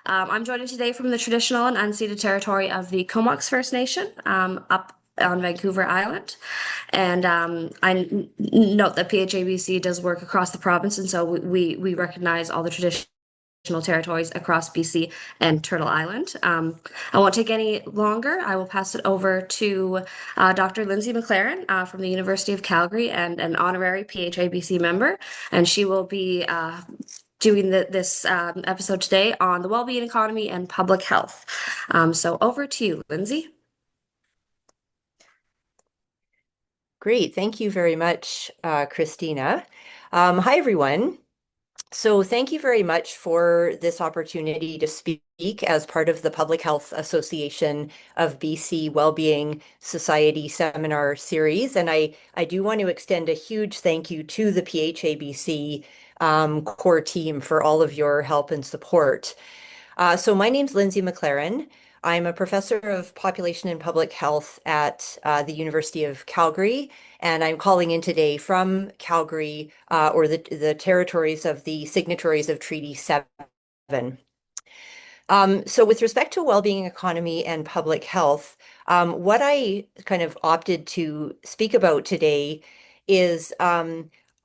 I'm joining today from the traditional and unceded territory of the Comox First Nation, up on Vancouver Island. And note that PHABC does work across the province, and so we recognize all the traditional territories across BC and Turtle Island. I won't take any longer. I will pass it over to Dr. Lindsay McLaren from the University of Calgary and an honorary PHABC member, and she will be doing this episode today on the Wellbeing Economy and public health. So over to you, Lindsay. Great. Thank you very much, Christina. Hi, everyone. So thank you very much for this opportunity to speak as part of the Public Health Association of BC Wellbeing Society seminar series. And I do want to extend a huge thank you to the PHABC core team for all of your help and support. So my name's Lindsay McLaren. I'm a professor of population and public health at the University of Calgary, and I'm calling in today from Calgary, or the territories of the signatories of Treaty 7. So with respect to well-being economy and public health, what I kind of opted to speak about today is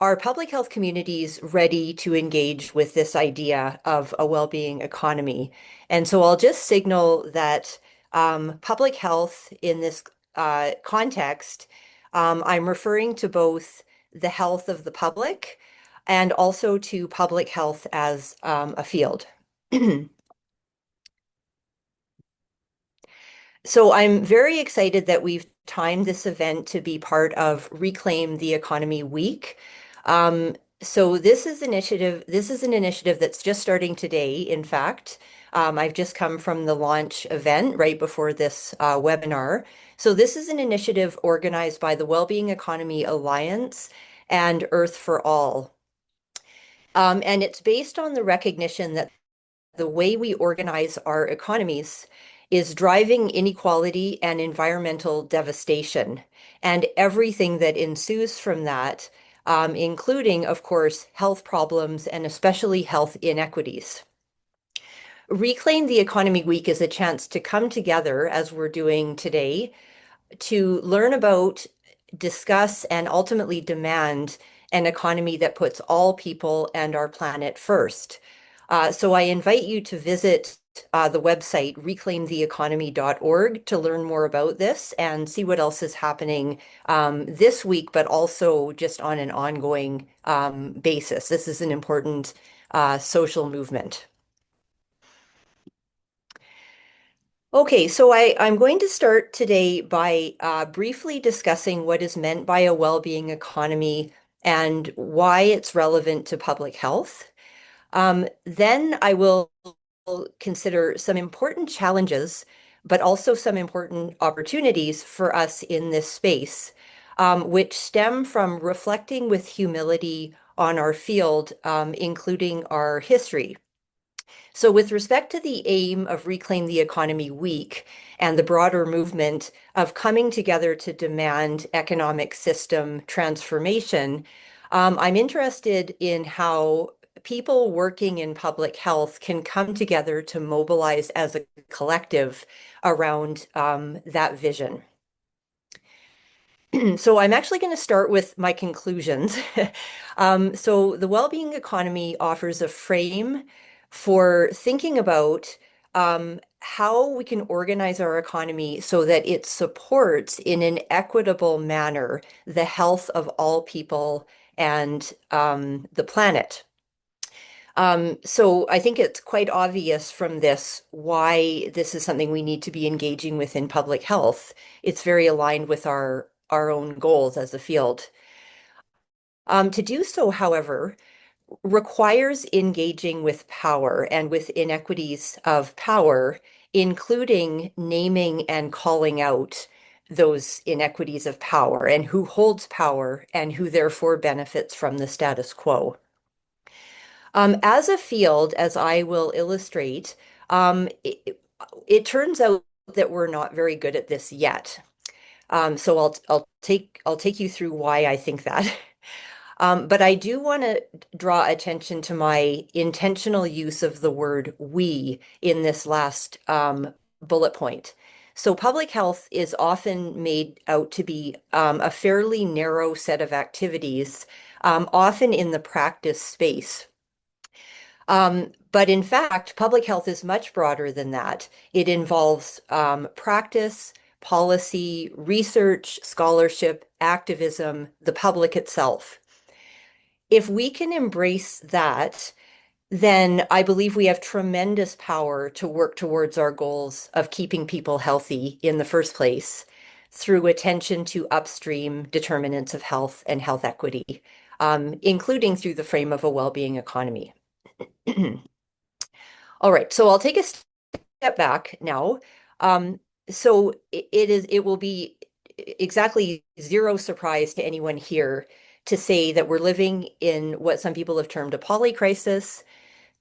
are public health communities ready to engage with this idea of a well-being economy? And so I'll just signal that public health in this context, I'm referring to both the health of the public and also to public health as a field. So I'm very excited that we've timed this event to be part of Reclaim the Economy Week. So this is an initiative that's just starting today, in fact. I've just come from the launch event right before this webinar. So this is an initiative organized by the Wellbeing Economy Alliance and Earth for All. And it's based on the recognition that the way we organize our economies is driving inequality and environmental devastation, and everything that ensues from that, including, of course, health problems and especially health inequities. Reclaim the Economy Week is a chance to come together, as we're doing today, to learn about, discuss, and ultimately demand an economy that puts all people and our planet first. So I invite you to visit the website reclaimtheeconomy.org to learn more about this and see what else is happening this week, but also just on an ongoing basis. This is an important social movement. Okay, so I'm going to start today by briefly discussing what is meant by a well-being economy and why it's relevant to public health. Then I will consider some important challenges, but also some important opportunities for us in this space, which stem from reflecting with humility on our field, including our history. So with respect to the aim of Reclaim the Economy Week and the broader movement of coming together to demand economic system transformation, I'm interested in how people working in public health can come together to mobilize as a collective around that vision. So I'm actually going to start with my conclusions. So the well-being economy offers a frame for thinking about how we can organize our economy so that it supports in an equitable manner the health of all people and the planet. So I think it's quite obvious from this why this is something we need to be engaging with in public health. It's very aligned with our own goals as a field. To do so, however, requires engaging with power and with inequities of power, including naming and calling out those inequities of power and who holds power and who therefore benefits from the status quo. As a field, as I will illustrate, it turns out that we're not very good at this yet. So I'll take you through why I think that. But I do want to draw attention to my intentional use of the word we in this last bullet point. So, public health is often made out to be a fairly narrow set of activities, often in the practice space. But in fact, public health is much broader than that. It involves practice, policy, research, scholarship, activism, the public itself. If we can embrace that, then I believe we have tremendous power to work towards our goals of keeping people healthy in the first place through attention to upstream determinants of health and health equity, including through the frame of a well-being economy. All right, so I'll take a step back now. Um, it will be exactly zero surprise to anyone here to say that we're living in what some people have termed a polycrisis,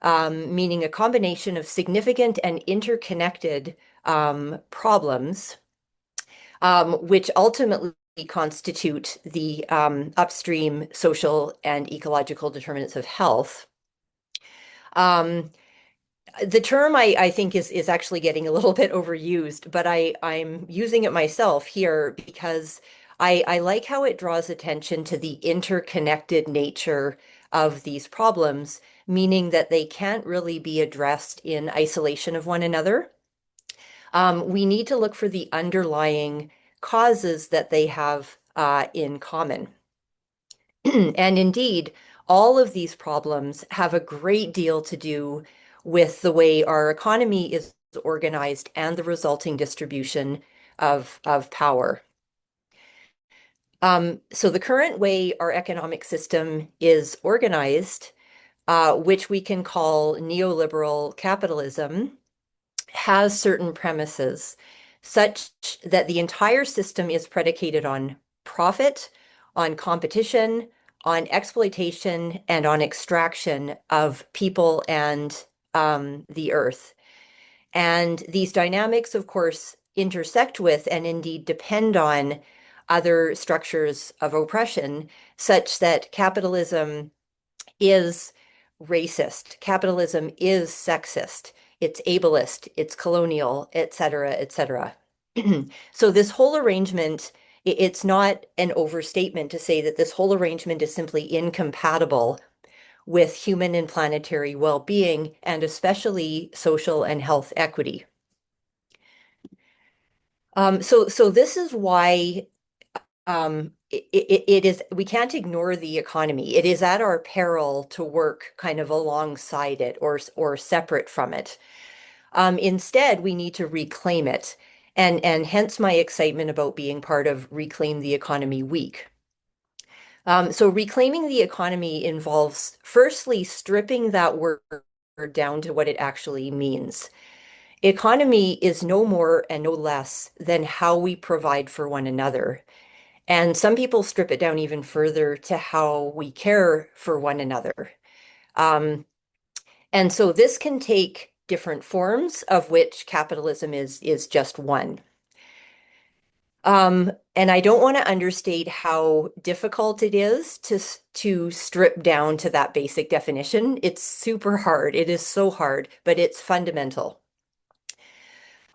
meaning a combination of significant and interconnected problems, which ultimately constitute the upstream social and ecological determinants of health. Um, the term I think is actually getting a little bit overused, but I'm using it myself here because I like how it draws attention to the interconnected nature of these problems, meaning that they can't really be addressed in isolation of one another. We need to look for the underlying causes that they have in common. And indeed, all of these problems have a great deal to do with the way our economy is organized and the resulting distribution of power. So the current way our economic system is organized, which we can call neoliberal capitalism, has certain premises such that the entire system is predicated on profit, on competition, on exploitation, and on extraction of people and the earth. And these dynamics, of course, intersect with and indeed depend on other structures of oppression, such that capitalism is racist, capitalism is sexist, it's ableist, it's colonial, et cetera, et cetera. So this whole arrangement, it's not an overstatement to say that this whole arrangement is simply incompatible with human and planetary well-being, and especially social and health equity. So this is why it is, we can't ignore the economy. It is at our peril to work kind of alongside it or separate from it. Instead, we need to reclaim it, and hence my excitement about being part of Reclaim the Economy Week. So reclaiming the economy involves firstly stripping that word down to what it actually means. Economy is no more and no less than how we provide for one another. And some people strip it down even further to how we care for one another. Um, and so this can take different forms, of which capitalism is just one. And I don't want to understate how difficult it is to strip down to that basic definition. It's super hard. It is so hard, but it's fundamental.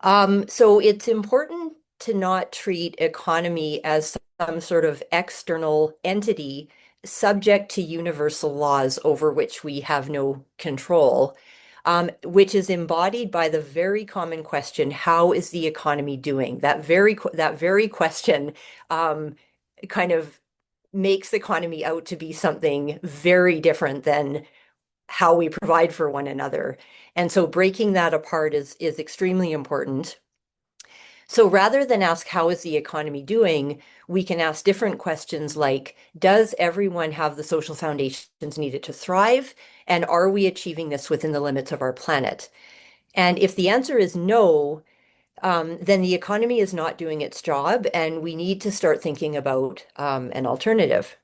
So it's important to not treat economy as some sort of external entity subject to universal laws over which we have no control, which is embodied by the very common question, how is the economy doing? That very question kind of makes the economy out to be something very different than how we provide for one another. And so breaking that apart is extremely important. So rather than ask, how is the economy doing, we can ask different questions like, does everyone have the social foundations needed to thrive? And are we achieving this within the limits of our planet? And if the answer is no, then the economy is not doing its job, and we need to start thinking about an alternative.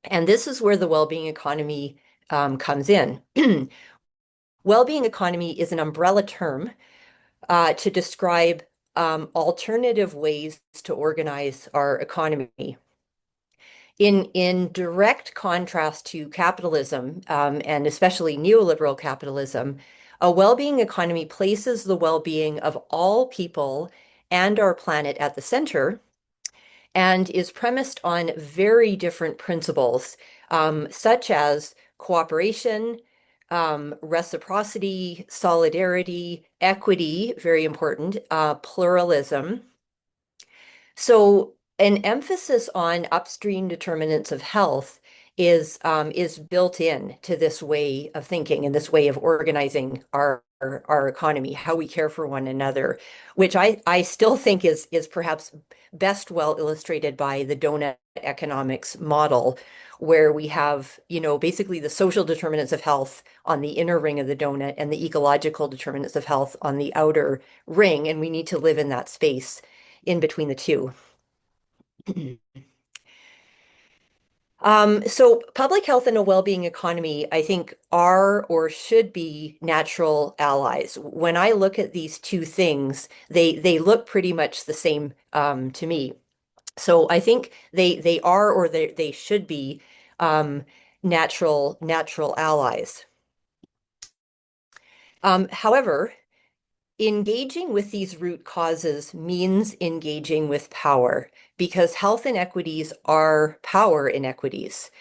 And this is where the well-being economy comes in. Well-being economy is an umbrella term to describe alternative ways to organize our economy. In direct contrast to capitalism, and especially neoliberal capitalism, a well-being economy places the well-being of all people and our planet at the center and is premised on very different principles, such as cooperation, reciprocity, solidarity, equity, very important, pluralism. So an emphasis on upstream determinants of health is built in to this way of thinking and this way of organizing our economy, how we care for one another, which I still think is perhaps best well illustrated by the donut economics model, where we have, basically the social determinants of health on the inner ring of the donut and the ecological determinants of health on the outer ring, and we need to live in that space in between the two. So public health and a well-being economy, I think, are or should be natural allies. When I look at these two things, they look pretty much the same to me. So I think they are or they should be natural allies. However, engaging with these root causes means engaging with power because health inequities are power inequities.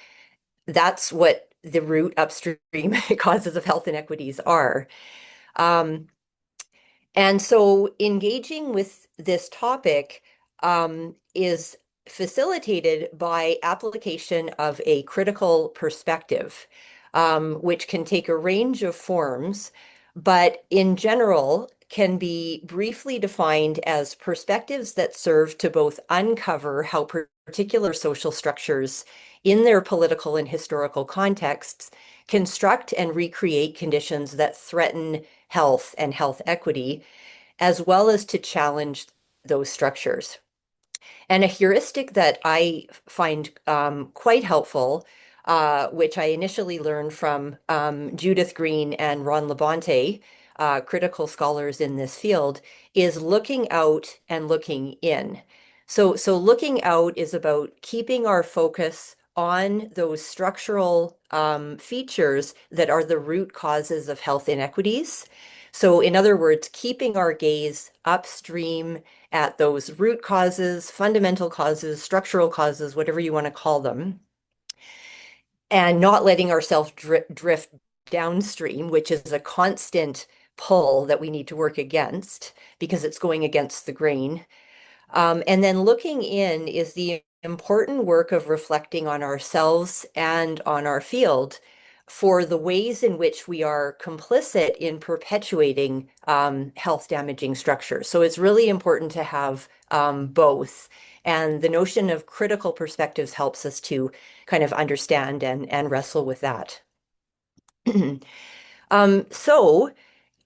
That's what the root upstream causes of health inequities are. Um, and so engaging with this topic is facilitated by application of a critical perspective, which can take a range of forms, but in general can be briefly defined as perspectives that serve to both uncover how particular social structures in their political and historical contexts construct and recreate conditions that threaten health and health equity, as well as to challenge those structures. And a heuristic that I find quite helpful, which I initially learned from Judith Green and Ron Labonte, critical scholars in this field, is looking out and looking in. So looking out is about keeping our focus on those structural features that are the root causes of health inequities. So in other words, keeping our gaze upstream at those root causes, fundamental causes, structural causes, whatever you want to call them, and not letting ourselves drift downstream, which is a constant pull that we need to work against because it's going against the grain. And then looking in is the important work of reflecting on ourselves and on our field for the ways in which we are complicit in perpetuating health damaging structures. So it's really important to have both. And the notion of critical perspectives helps us to kind of understand and wrestle with that. So,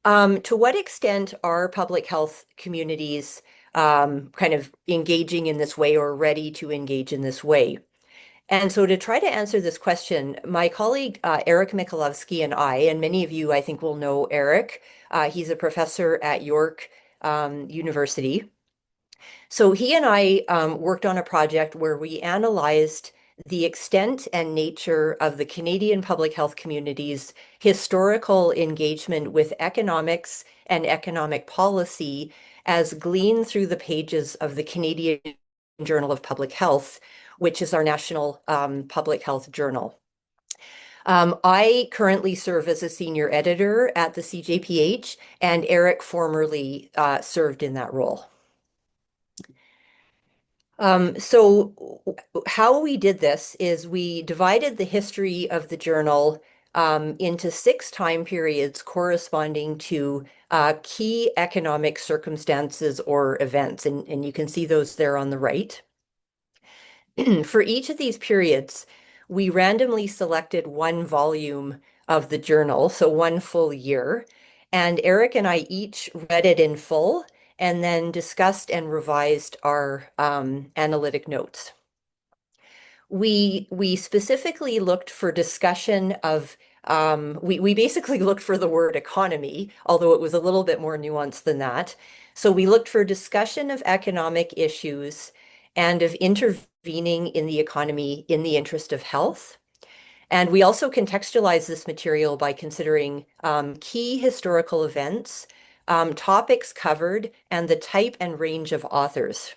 to what extent are public health communities kind of engaging in this way or ready to engage in this way? And so to try to answer this question, my colleague Eric Michalowski and I, and many of you I think will know Eric, he's a professor at York University. So he and I worked on a project where we analyzed the extent and nature of the Canadian public health community's historical engagement with economics and economic policy as gleaned through the pages of the Canadian Journal of Public Health, which is our national public health journal. I currently serve as a senior editor at the CJPH, and Eric formerly served in that role. So how we did this is we divided the history of the journal into 6 time periods corresponding to key economic circumstances or events, and you can see those there on the right. For each of these periods, we randomly selected one volume of the journal, so one full year, and Eric and I each read it in full and then discussed and revised our analytic notes. We specifically looked for discussion of we basically looked for the word economy, although it was a little bit more nuanced than that. So we looked for discussion of economic issues and of intervention intervening in the economy in the interest of health. And we also contextualize this material by considering key historical events, topics covered, and the type and range of authors.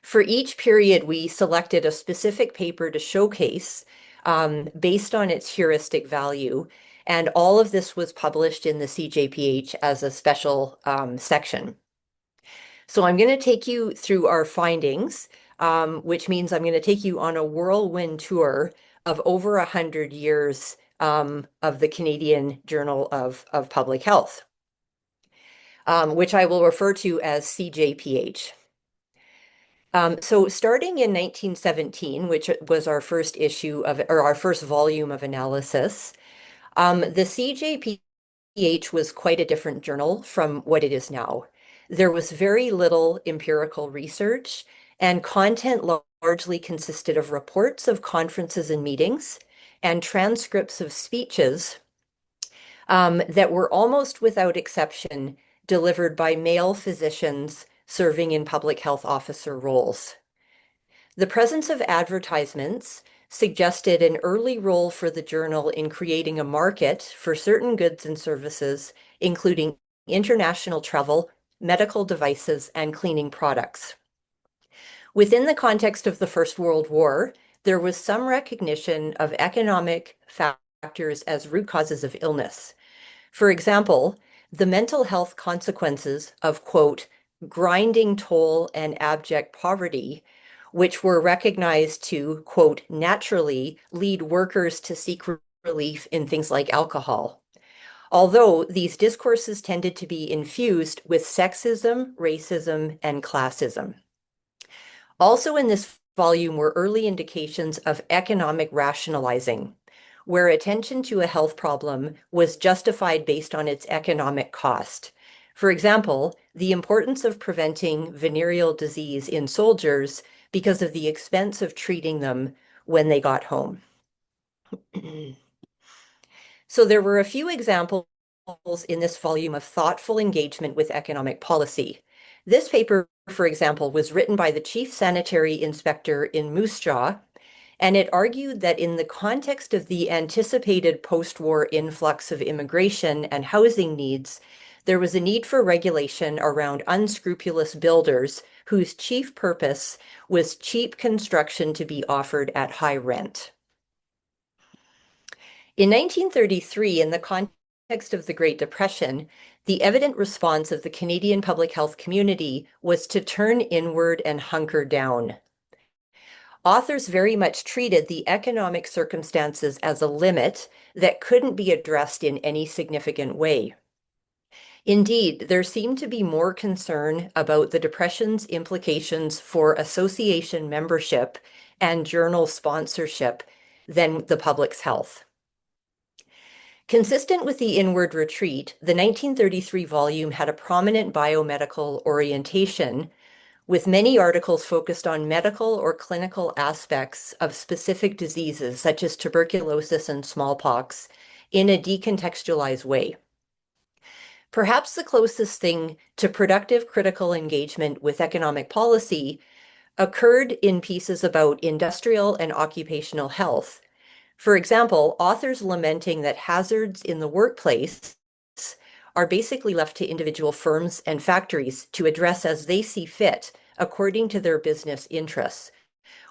For each period, we selected a specific paper to showcase based on its heuristic value. And all of this was published in the CJPH as a special section. So I'm going to take you through our findings, which means I'm going to take you on a whirlwind tour of over 100 years of the Canadian Journal of Public Health, which I will refer to as CJPH. So starting in 1917, which was our first issue of, or our first volume of analysis, the CJPH was quite a different journal from what it is now. There was very little empirical research, and content largely consisted of reports of conferences and meetings and transcripts of speeches that were almost without exception delivered by male physicians serving in public health officer roles. The presence of advertisements suggested an early role for the journal in creating a market for certain goods and services, including international travel, medical devices, and cleaning products. Within the context of the First World War, there was some recognition of economic factors as root causes of illness. For example, the mental health consequences of, quote, grinding toll and abject poverty, which were recognized to, quote, naturally lead workers to seek relief in things like alcohol. Although these discourses tended to be infused with sexism, racism, and classism. Also in this volume were early indications of economic rationalizing, where attention to a health problem was justified based on its economic cost. For example, the importance of preventing venereal disease in soldiers because of the expense of treating them when they got home. So there were a few examples in this volume of thoughtful engagement with economic policy. This paper, for example, was written by the chief sanitary inspector in Moose Jaw, and it argued that in the context of the anticipated post-war influx of immigration and housing needs, there was a need for regulation around unscrupulous builders whose chief purpose was cheap construction to be offered at high rent. In 1933, in the context of the Great Depression, the evident response of the Canadian public health community was to turn inward and hunker down. Authors very much treated the economic circumstances as a limit that couldn't be addressed in any significant way. Indeed, there seemed to be more concern about the Depression's implications for association membership and journal sponsorship than the public's health. Consistent with the inward retreat, the 1933 volume had a prominent biomedical orientation, with many articles focused on medical or clinical aspects of specific diseases such as tuberculosis and smallpox in a decontextualized way. Perhaps the closest thing to productive critical engagement with economic policy occurred in pieces about industrial and occupational health. For example, authors lamenting that hazards in the workplace are basically left to individual firms and factories to address as they see fit according to their business interests,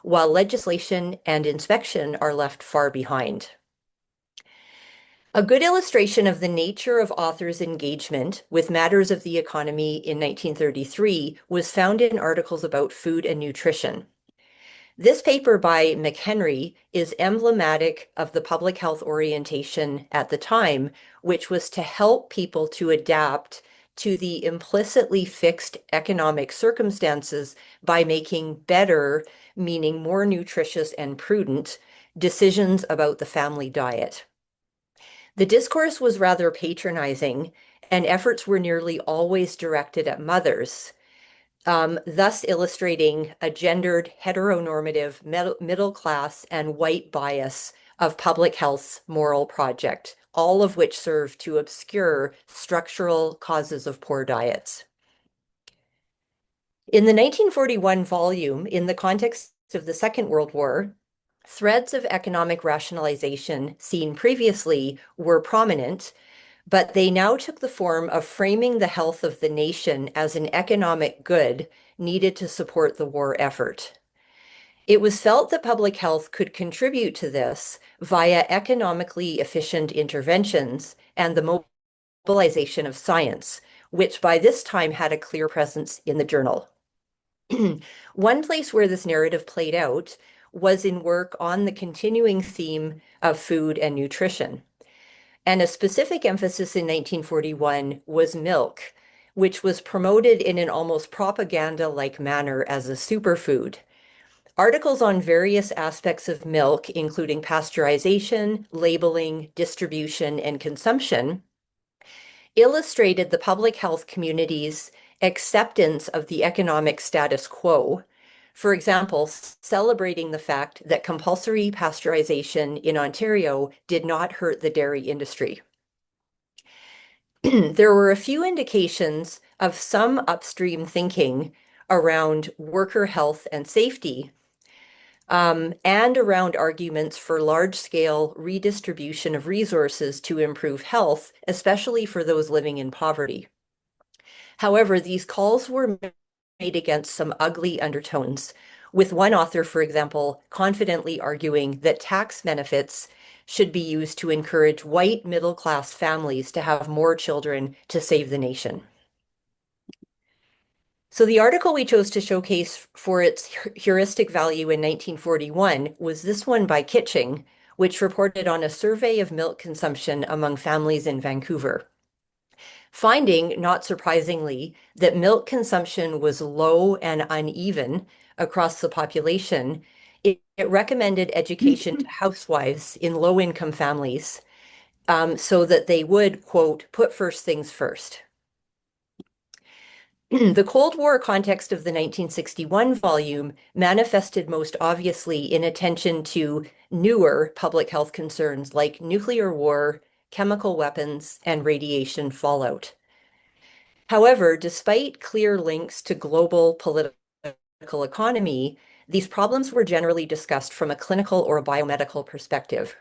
while legislation and inspection are left far behind. A good illustration of the nature of authors' engagement with matters of the economy in 1933 was found in articles about food and nutrition. This paper by McHenry is emblematic of the public health orientation at the time, which was to help people to adapt to the implicitly fixed economic circumstances by making better, meaning more nutritious and prudent, decisions about the family diet. The discourse was rather patronizing, and efforts were nearly always directed at mothers, thus illustrating a gendered, heteronormative, middle class, and white bias of public health's moral project, all of which serve to obscure structural causes of poor diets. In the 1941 volume, in the context of the Second World War, threads of economic rationalization seen previously were prominent, but they now took the form of framing the health of the nation as an economic good needed to support the war effort. It was felt that public health could contribute to this via economically efficient interventions and the mobilization of science, which by this time had a clear presence in the journal. One place where this narrative played out was in work on the continuing theme of food and nutrition. And a specific emphasis in 1941 was milk, which was promoted in an almost propaganda-like manner as a superfood. Articles on various aspects of milk, including pasteurization, labeling, distribution, and consumption, illustrated the public health community's acceptance of the economic status quo. For example, celebrating the fact that compulsory pasteurization in Ontario did not hurt the dairy industry. There were a few indications of some upstream thinking around worker health and safety, and around arguments for large-scale redistribution of resources to improve health, especially for those living in poverty. However, these calls were made against some ugly undertones, with one author, for example, confidently arguing that tax benefits should be used to encourage white middle-class families to have more children to save the nation. So the article we chose to showcase for its heuristic value in 1941 was this one by Kitching, which reported on a survey of milk consumption among families in Vancouver. Finding, not surprisingly, that milk consumption was low and uneven across the population, it recommended education to housewives in low-income families so that they would, quote, put first things first. The Cold War context of the 1961 volume manifested most obviously in attention to newer public health concerns like nuclear war, chemical weapons, and radiation fallout. However, despite clear links to global political economy, these problems were generally discussed from a clinical or a biomedical perspective.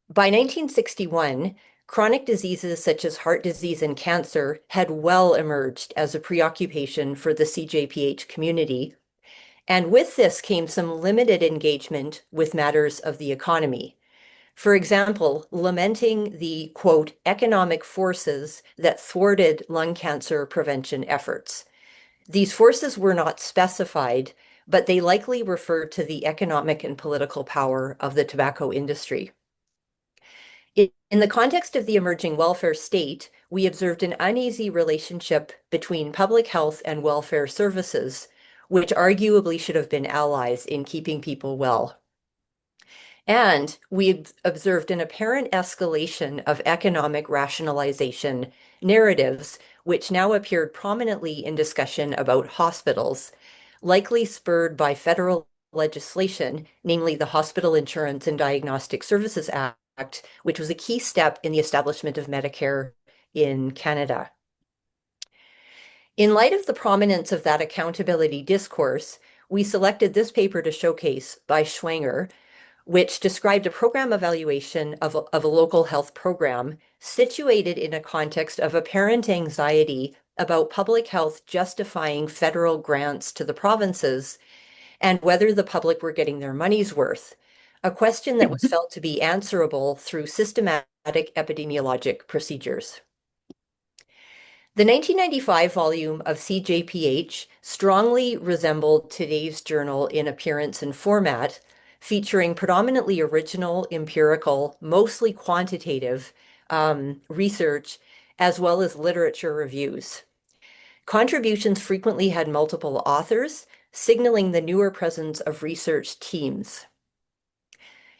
By 1961, chronic diseases such as heart disease and cancer had well emerged as a preoccupation for the CJPH community, and with this came some limited engagement with matters of the economy. For example, lamenting the, quote, economic forces that thwarted lung cancer prevention efforts. These forces were not specified, but they likely referred to the economic and political power of the tobacco industry. In the context of the emerging welfare state, we observed an uneasy relationship between public health and welfare services, which arguably should have been allies in keeping people well. And we observed an apparent escalation of economic rationalization narratives, which now appeared prominently in discussion about hospitals, likely spurred by federal legislation, namely the Hospital Insurance and Diagnostic Services Act, which was a key step in the establishment of Medicare in Canada. In light of the prominence of that accountability discourse, we selected this paper to showcase by Schwanger, which described a program evaluation of a local health program situated in a context of apparent anxiety about public health justifying federal grants to the provinces and whether the public were getting their money's worth, a question that was felt to be answerable through systematic epidemiologic procedures. The 1995 volume of CJPH strongly resembled today's journal in appearance and format, featuring predominantly original, empirical, mostly quantitative research, as well as literature reviews. Contributions frequently had multiple authors, signaling the newer presence of research teams.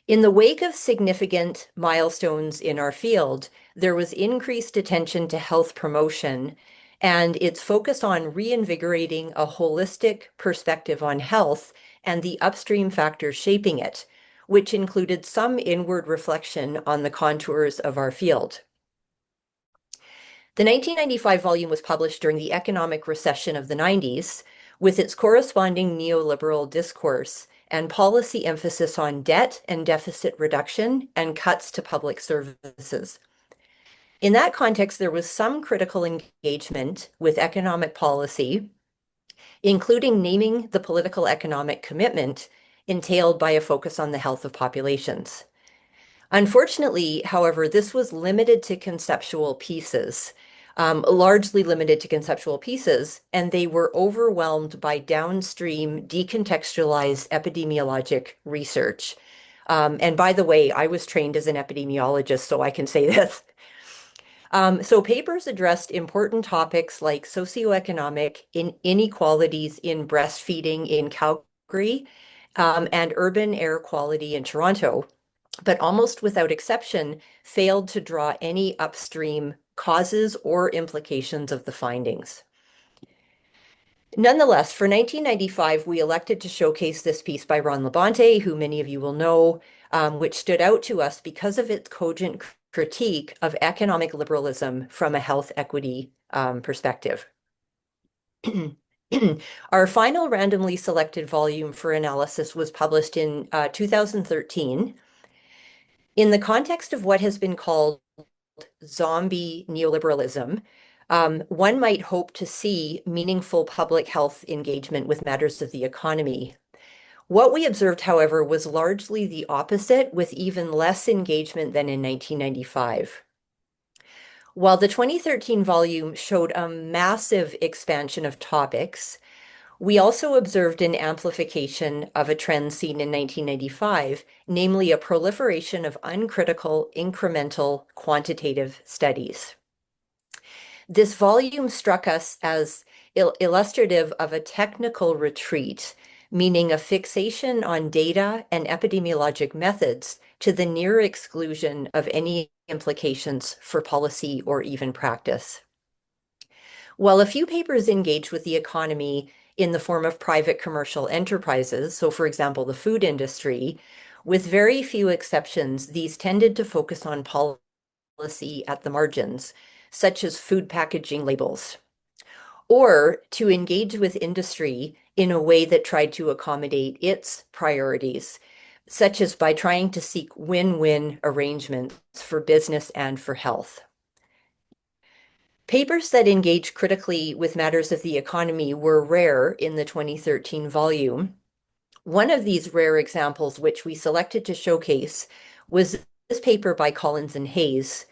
In the wake of significant milestones in our field, there was increased attention to health promotion and its focus on reinvigorating a holistic perspective on health and the upstream factors shaping it, which included some inward reflection on the contours of our field. The 1995 volume was published during the economic recession of the 90s, with its corresponding neoliberal discourse and policy emphasis on debt and deficit reduction and cuts to public services. In that context, there was some critical engagement with economic policy, including naming the political economic commitment entailed by a focus on the health of populations. Unfortunately, however, this was limited to conceptual pieces, largely limited to conceptual pieces, and they were overwhelmed by downstream decontextualized epidemiologic research. And by the way, I was trained as an epidemiologist, so I can say this. So papers addressed important topics like socioeconomic inequalities in breastfeeding in Calgary, and urban air quality in Toronto, but almost without exception, failed to draw any upstream causes or implications of the findings. Nonetheless, for 1995, we elected to showcase this piece by Ron Labonte, who many of you will know, which stood out to us because of its cogent critique of economic liberalism from a health equity perspective. Our final randomly selected volume for analysis was published in 2013. In the context of what has been called zombie neoliberalism, one might hope to see meaningful public health engagement with matters of the economy. What we observed, however, was largely the opposite, with even less engagement than in 1995. While the 2013 volume showed a massive expansion of topics, we also observed an amplification of a trend seen in 1995, namely a proliferation of uncritical, incremental, quantitative studies. This volume struck us as illustrative of a technical retreat, meaning a fixation on data and epidemiologic methods to the near exclusion of any implications for policy or even practice. While a few papers engaged with the economy in the form of private commercial enterprises, so for example, the food industry, with very few exceptions, these tended to focus on policy at the margins, such as food packaging labels, or to engage with industry in a way that tried to accommodate its priorities, such as by trying to seek win-win arrangements for business and for health. Papers that engage critically with matters of the economy were rare in the 2013 volume. One of these rare examples, which we selected to showcase, was this paper by Collins and Hayes,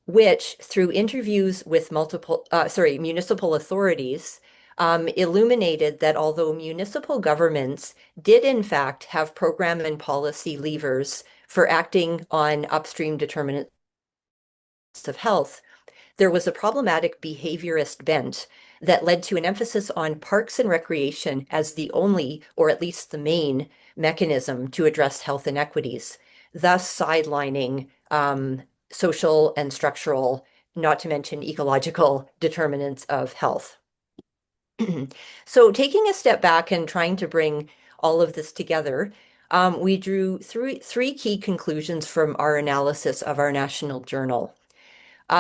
which, through interviews with municipal authorities, illuminated that although municipal governments did in fact have program and policy levers for acting on upstream determinants of health, there was a problematic behaviorist bent that led to an emphasis on parks and recreation as the only, or at least the main, mechanism to address health inequities, thus sidelining social and structural, not to mention ecological, determinants of health. So taking a step back and trying to bring all of this together, we drew three key conclusions from our analysis of our national journal.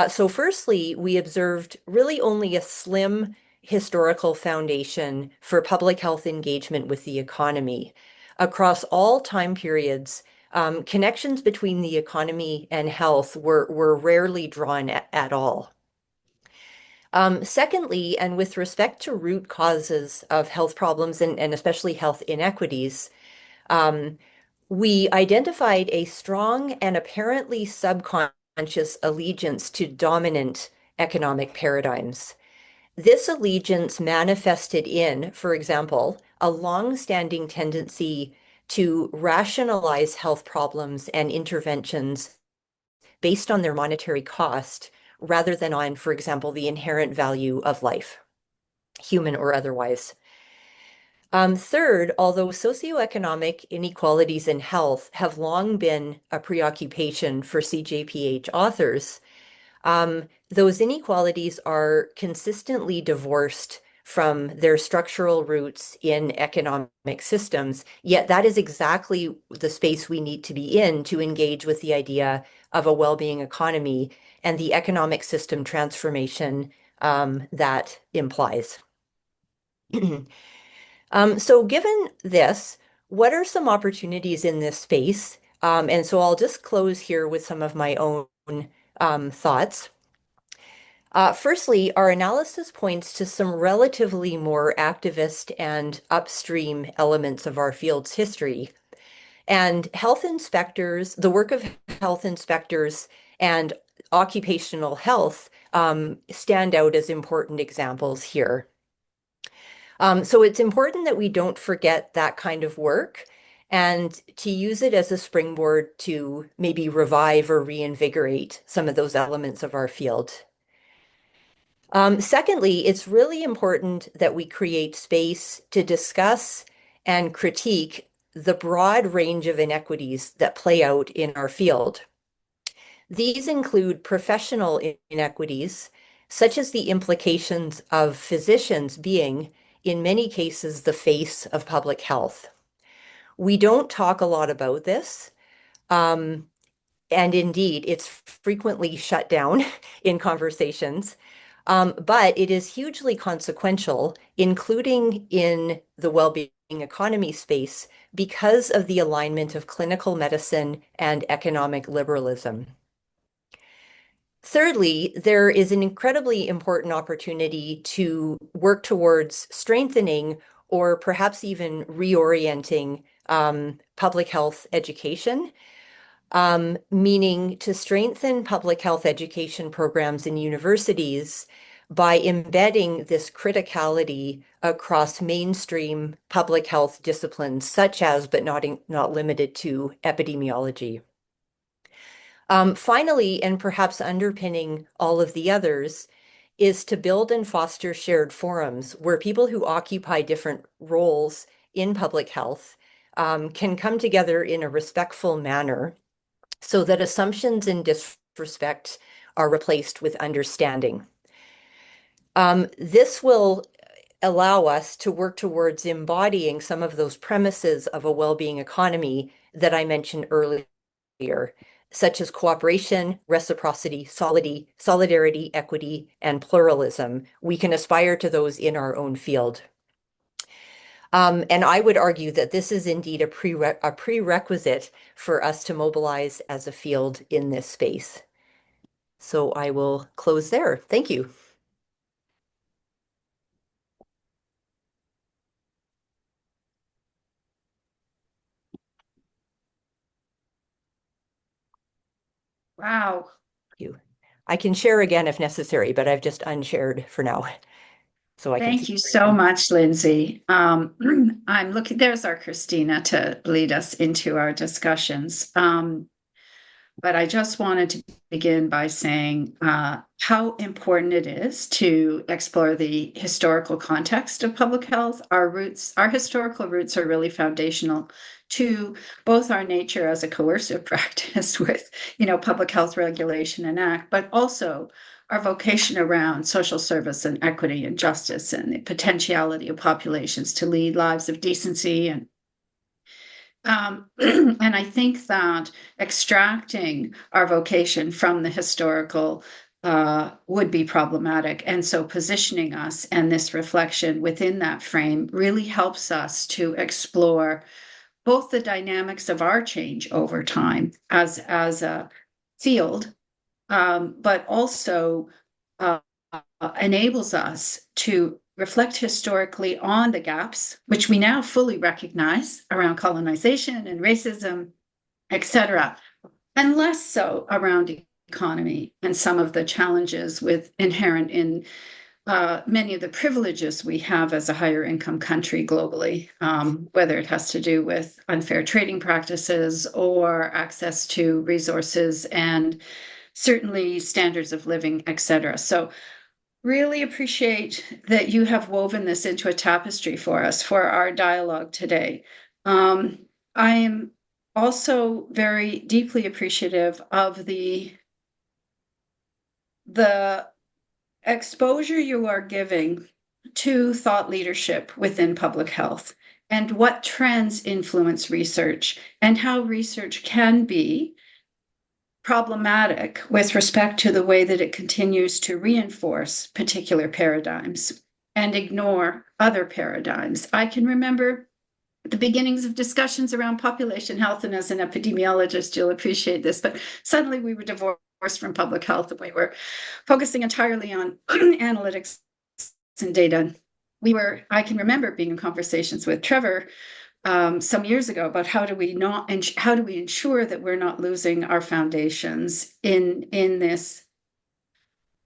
So firstly, we observed really only a slim historical foundation for public health engagement with the economy. Across all time periods, connections between the economy and health were rarely drawn at all. Secondly, and with respect to root causes of health problems and especially health inequities, we identified a strong and apparently subconscious allegiance to dominant economic paradigms. This allegiance manifested in, for example, a long-standing tendency to rationalize health problems and interventions based on their monetary cost rather than on, for example, the inherent value of life, human or otherwise. Third, although socioeconomic inequalities in health have long been a preoccupation for CJPH authors, those inequalities are consistently divorced from their structural roots in economic systems, yet that is exactly the space we need to be in to engage with the idea of a well-being economy and the economic system transformation that implies. So given this, what are some opportunities in this space? And so I'll just close here with some of my own thoughts. Firstly, our analysis points to some relatively more activist and upstream elements of our field's history. And health inspectors, the work of health inspectors and occupational health stand out as important examples here. So it's important that we don't forget that kind of work and to use it as a springboard to maybe revive or reinvigorate some of those elements of our field. Secondly, it's really important that we create space to discuss and critique the broad range of inequities that play out in our field. These include professional inequities, such as the implications of physicians being, in many cases, the face of public health. We don't talk a lot about this. And indeed, it's frequently shut down in conversations. But it is hugely consequential, including in the well-being economy space, because of the alignment of clinical medicine and economic liberalism. Thirdly, there is an incredibly important opportunity to work towards strengthening or perhaps even reorienting public health education, meaning to strengthen public health education programs in universities by embedding this criticality across mainstream public health disciplines, such as, but not limited to, epidemiology. Finally, and perhaps underpinning all of the others, is to build and foster shared forums where people who occupy different roles in public health can come together in a respectful manner so that assumptions and disrespect are replaced with understanding. This will allow us to work towards embodying some of those premises of a well-being economy that I mentioned earlier, such as cooperation, reciprocity, solidarity, equity, and pluralism. We can aspire to those in our own field. And I would argue that this is indeed a prerequisite for us to mobilize as a field in this space. So I will close there. Thank you. Wow. You. I can share again if necessary, but I've just unshared for now. So I can see. Thank you so much, Lindsay. I'm looking, there's our Christina to lead us into our discussions. But I just wanted to begin by saying how important it is to explore the historical context of public health. Our roots, our historical roots are really foundational to both our nature as a coercive practice with, public health regulation and act, but also our vocation around social service and equity and justice and the potentiality of populations to lead lives of decency and I think that extracting our vocation from the historical would be problematic. And so positioning us and this reflection within that frame really helps us to explore both the dynamics of our change over time as a field, but also uh, enables us to reflect historically on the gaps, which we now fully recognize around colonization and racism, etc., and less so around economy and some of the challenges with inherent in many of the privileges we have as a higher income country globally, whether it has to do with unfair trading practices or access to resources and certainly standards of living, etc. So really appreciate that you have woven this into a tapestry for us for our dialogue today. I am also very deeply appreciative of the exposure you are giving to thought leadership within public health and what trends influence research and how research can be problematic with respect to the way that it continues to reinforce particular paradigms. and ignore other paradigms. I can remember the beginnings of discussions around population health, and as an epidemiologist, you'll appreciate this, but suddenly we were divorced from public health and we were focusing entirely on analytics and data. I can remember being in conversations with Trevor some years ago about how do we ensure that we're not losing our foundations in this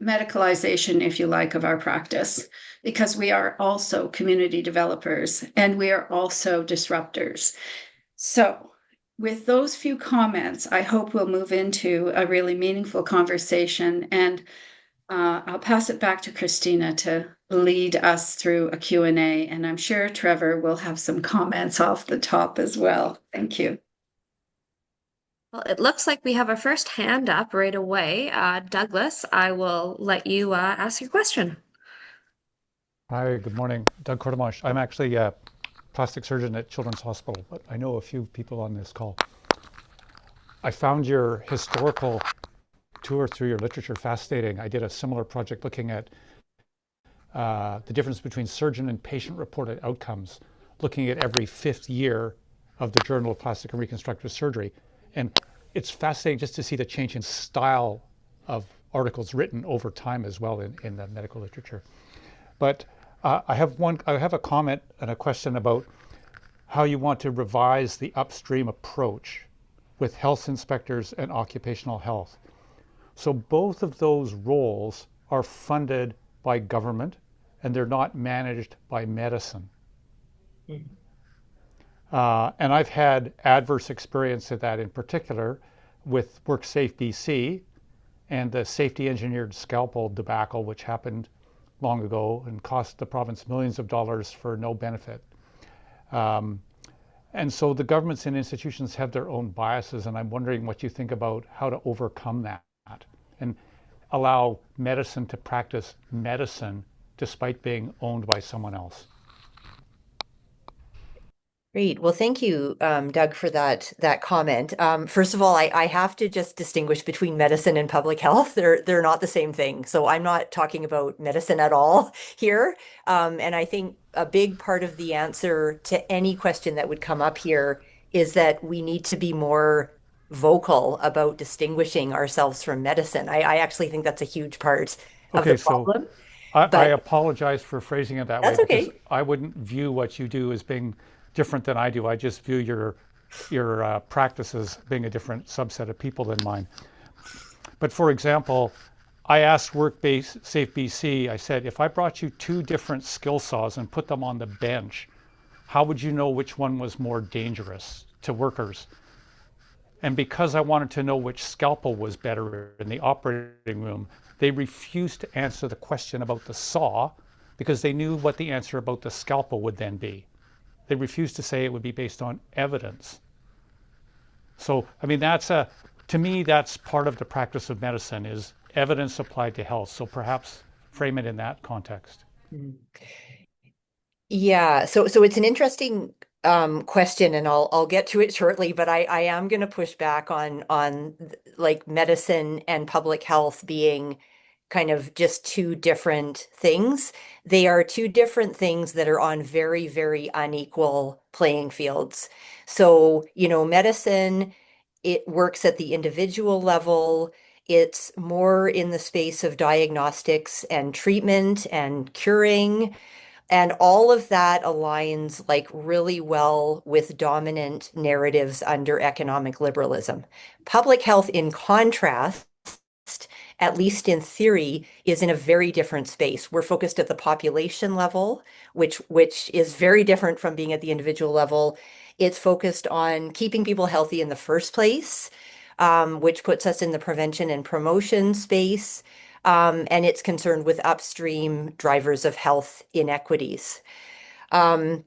medicalization, if you like, of our practice, because we are also community developers and we are also disruptors. So with those few comments, I hope we'll move into a really meaningful conversation, and I'll pass it back to Christina to lead us through a Q&A, and I'm sure Trevor will have some comments off the top as well. Thank you. Well, it looks like we have our first hand up right away. Douglas, I will let you ask your question. Hi, good morning. Doug Cordemosh. I'm actually a plastic surgeon at Children's Hospital, but I know a few people on this call. I found your historical tour through your literature fascinating. I did a similar project looking at the difference between surgeon and patient reported outcomes, looking at every 5th year of the Journal of Plastic and Reconstructive Surgery. And it's fascinating just to see the change in style of articles written over time as well in the medical literature. But I have a comment and a question about how you want to revise the upstream approach with health inspectors and occupational health. So both of those roles are funded by government and they're not managed by medicine. Mm-hmm. And I've had adverse experience of that, in particular with WorkSafe BC and the safety engineered scalpel debacle, which happened long ago and cost the province millions of dollars for no benefit. And so the governments and institutions have their own biases, and I'm wondering what you think about how to overcome that and allow medicine to practice medicine despite being owned by someone else. Great. Well, thank you, Doug, for that comment. First of all, I have to just distinguish between medicine and public health. They're not the same thing. So I'm not talking about medicine at all here. And I think a big part of the answer to any question that would come up here is that we need to be more vocal about distinguishing ourselves from medicine. I actually think that's a huge part of the problem. So I apologize for phrasing it that way. That's okay. Because I wouldn't view what you do as being different than I do. I just view your practices being a different subset of people than mine. But for example, I asked WorkSafe BC, I said, if I brought you 2 different skill saws and put them on the bench, how would you know which one was more dangerous to workers? And because I wanted to know which scalpel was better in the operating room, they refused to answer the question about the saw because they knew what the answer about the scalpel would then be. They refused to say it would be based on evidence. So, I mean, to me, that's part of the practice of medicine is evidence applied to health. So perhaps frame it in that context. Yeah, so it's an interesting question, and I'll get to it shortly, but I am going to push back on like medicine and public health being kind of just 2 different things. They are 2 different things that are on very, very unequal playing fields. So, medicine, it works at the individual level. It's more in the space of diagnostics and treatment and curing. And all of that aligns like really well with dominant narratives under economic liberalism. Public health, in contrast, at least in theory, is in a very different space. We're focused at the population level, which is very different from being at the individual level. It's focused on keeping people healthy in the first place, which puts us in the prevention and promotion space. And it's concerned with upstream drivers of health inequities. But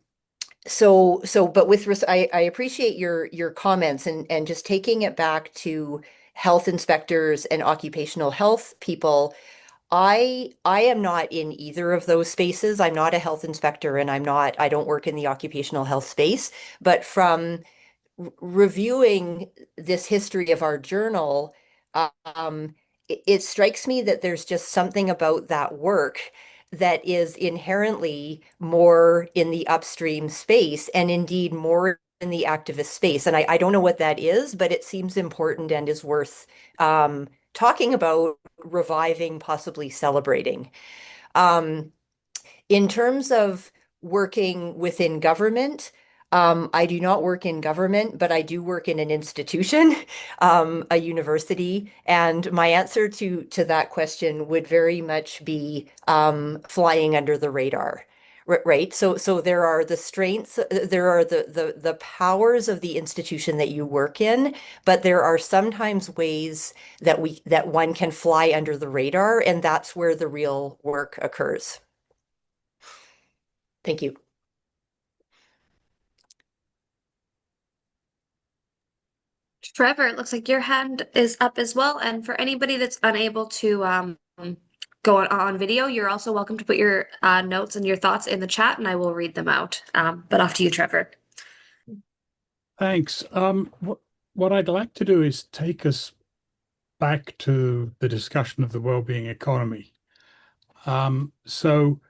I appreciate your comments and just taking it back to health inspectors and occupational health people. I am not in either of those spaces. I'm not a health inspector and I don't work in the occupational health space, but from reviewing this history of our journal, it strikes me that there's just something about that work that is inherently more in the upstream space and indeed more in the activist space. And I don't know what that is, but it seems important and is worth talking about, reviving, possibly celebrating. Um, in terms of working within government, I do not work in government, but I do work in an institution, a university. And my answer to that question would very much be flying under the radar. Right. So there are the strengths, there are the powers of the institution that you work in, but there are sometimes ways that one can fly under the radar, and that's where the real work occurs. Thank you. Trevor, it looks like your hand is up as well. And for anybody that's unable to go on video, you're also welcome to put your notes and your thoughts in the chat, and I will read them out. But off to you, Trevor. Thanks. What I'd like to do is take us back to the discussion of the wellbeing economy. So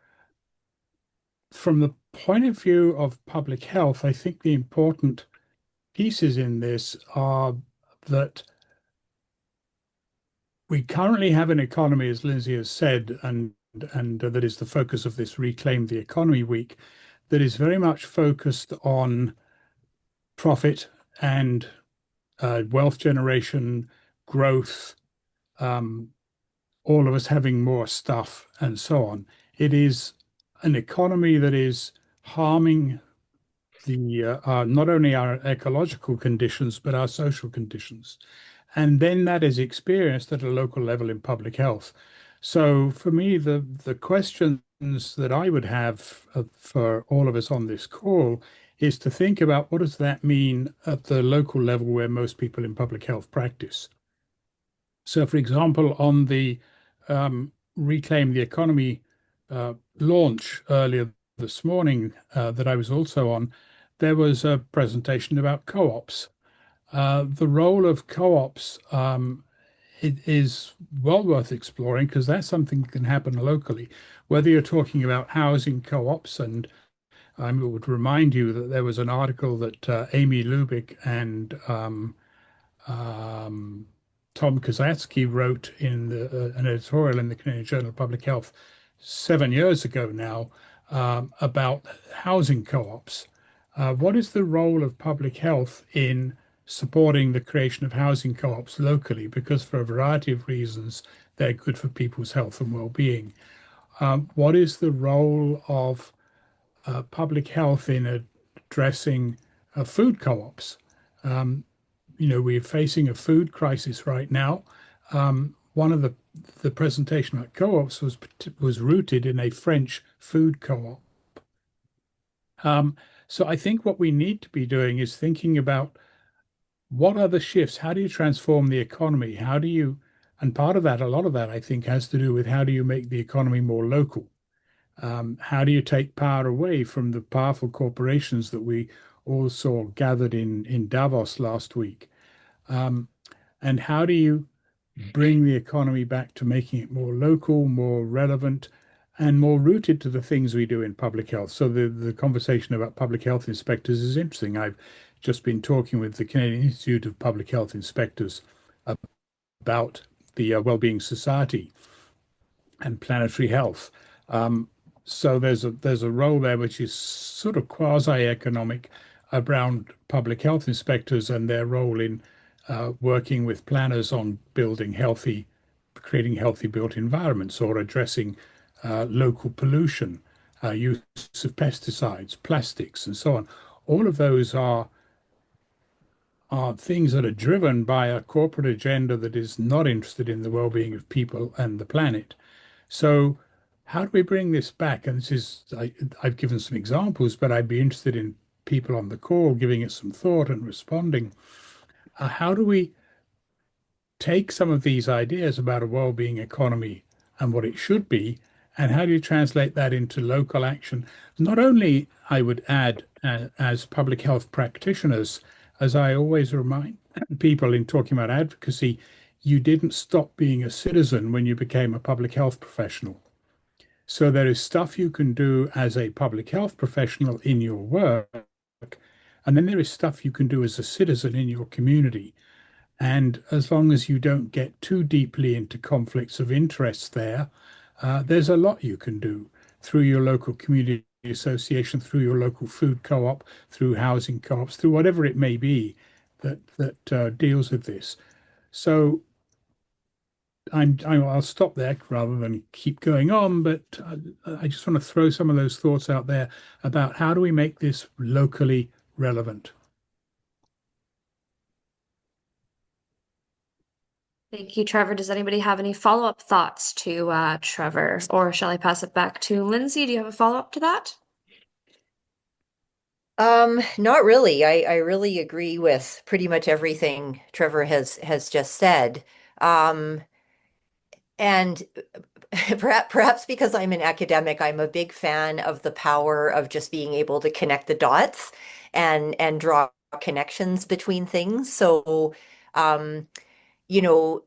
from the point of view of public health, I think the important pieces in this are that we currently have an economy, as Lindsay has said, and that is the focus of this Reclaim the Economy Week, that is very much focused on profit and wealth generation, growth, all of us having more stuff, and so on. It is an economy that is harming the not only our ecological conditions, but our social conditions. And then that is experienced at a local level in public health. So for me, the questions that I would have for all of us on this call is to think about what does that mean at the local level where most people in public health practice. So for example, on the Reclaim the Economy launch earlier this morning that I was also on, there was a presentation about co-ops. The role of co-ops it is well worth exploring because that's something that can happen locally. Whether you're talking about housing co-ops, and I would remind you that there was an article that Amy Lubick and Tom Kozatsky wrote in an editorial in the Canadian Journal of Public Health 7 years ago now about housing co-ops. What is the role of public health in supporting the creation of housing co-ops locally? Because for a variety of reasons, they're good for people's health and well-being. What is the role of public health in addressing food co-ops? We're facing a food crisis right now. One of the presentation at co-ops was rooted in a French food co-op. So I think what we need to be doing is thinking about what are the shifts? How do you transform the economy? And part of that, a lot of that, I think, has to do with how do you make the economy more local? How do you take power away from the powerful corporations that we all saw gathered in Davos last week? And how do you bring the economy back to making it more local, more relevant, and more rooted to the things we do in public health? So the conversation about public health inspectors is interesting. I've just been talking with the Canadian Institute of Public Health Inspectors about the Wellbeing Society and planetary health. So there's a role there which is sort of quasi-economic around public health inspectors and their role in working with planners on creating healthy built environments or addressing local pollution, use of pesticides, plastics, and so on. All of those are things that are driven by a corporate agenda that is not interested in the well-being of people and the planet. So how do we bring this back? And I've given some examples, but I'd be interested in people on the call giving it some thought and responding. How do we take some of these ideas about a well-being economy and what it should be, and how do you translate that into local action? Not only, I would add, as public health practitioners, as I always remind people in talking about advocacy, you didn't stop being a citizen when you became a public health professional. So there is stuff you can do as a public health professional in your work, and then there is stuff you can do as a citizen in your community. And as long as you don't get too deeply into conflicts of interest there, there's a lot you can do through your local community association, through your local food co-op, through housing co-ops, through whatever it may be that deals with this. So I'll stop there rather than keep going on, but I just want to throw some of those thoughts out there about how do we make this locally relevant. Thank you, Trevor. Does anybody have any follow-up thoughts to Trevor, or shall I pass it back to Lindsay? Do you have a follow-up to that? Not really. I really agree with pretty much everything Trevor has just said. And perhaps because I'm an academic, I'm a big fan of the power of just being able to connect the dots and draw connections between things. So, um, you know,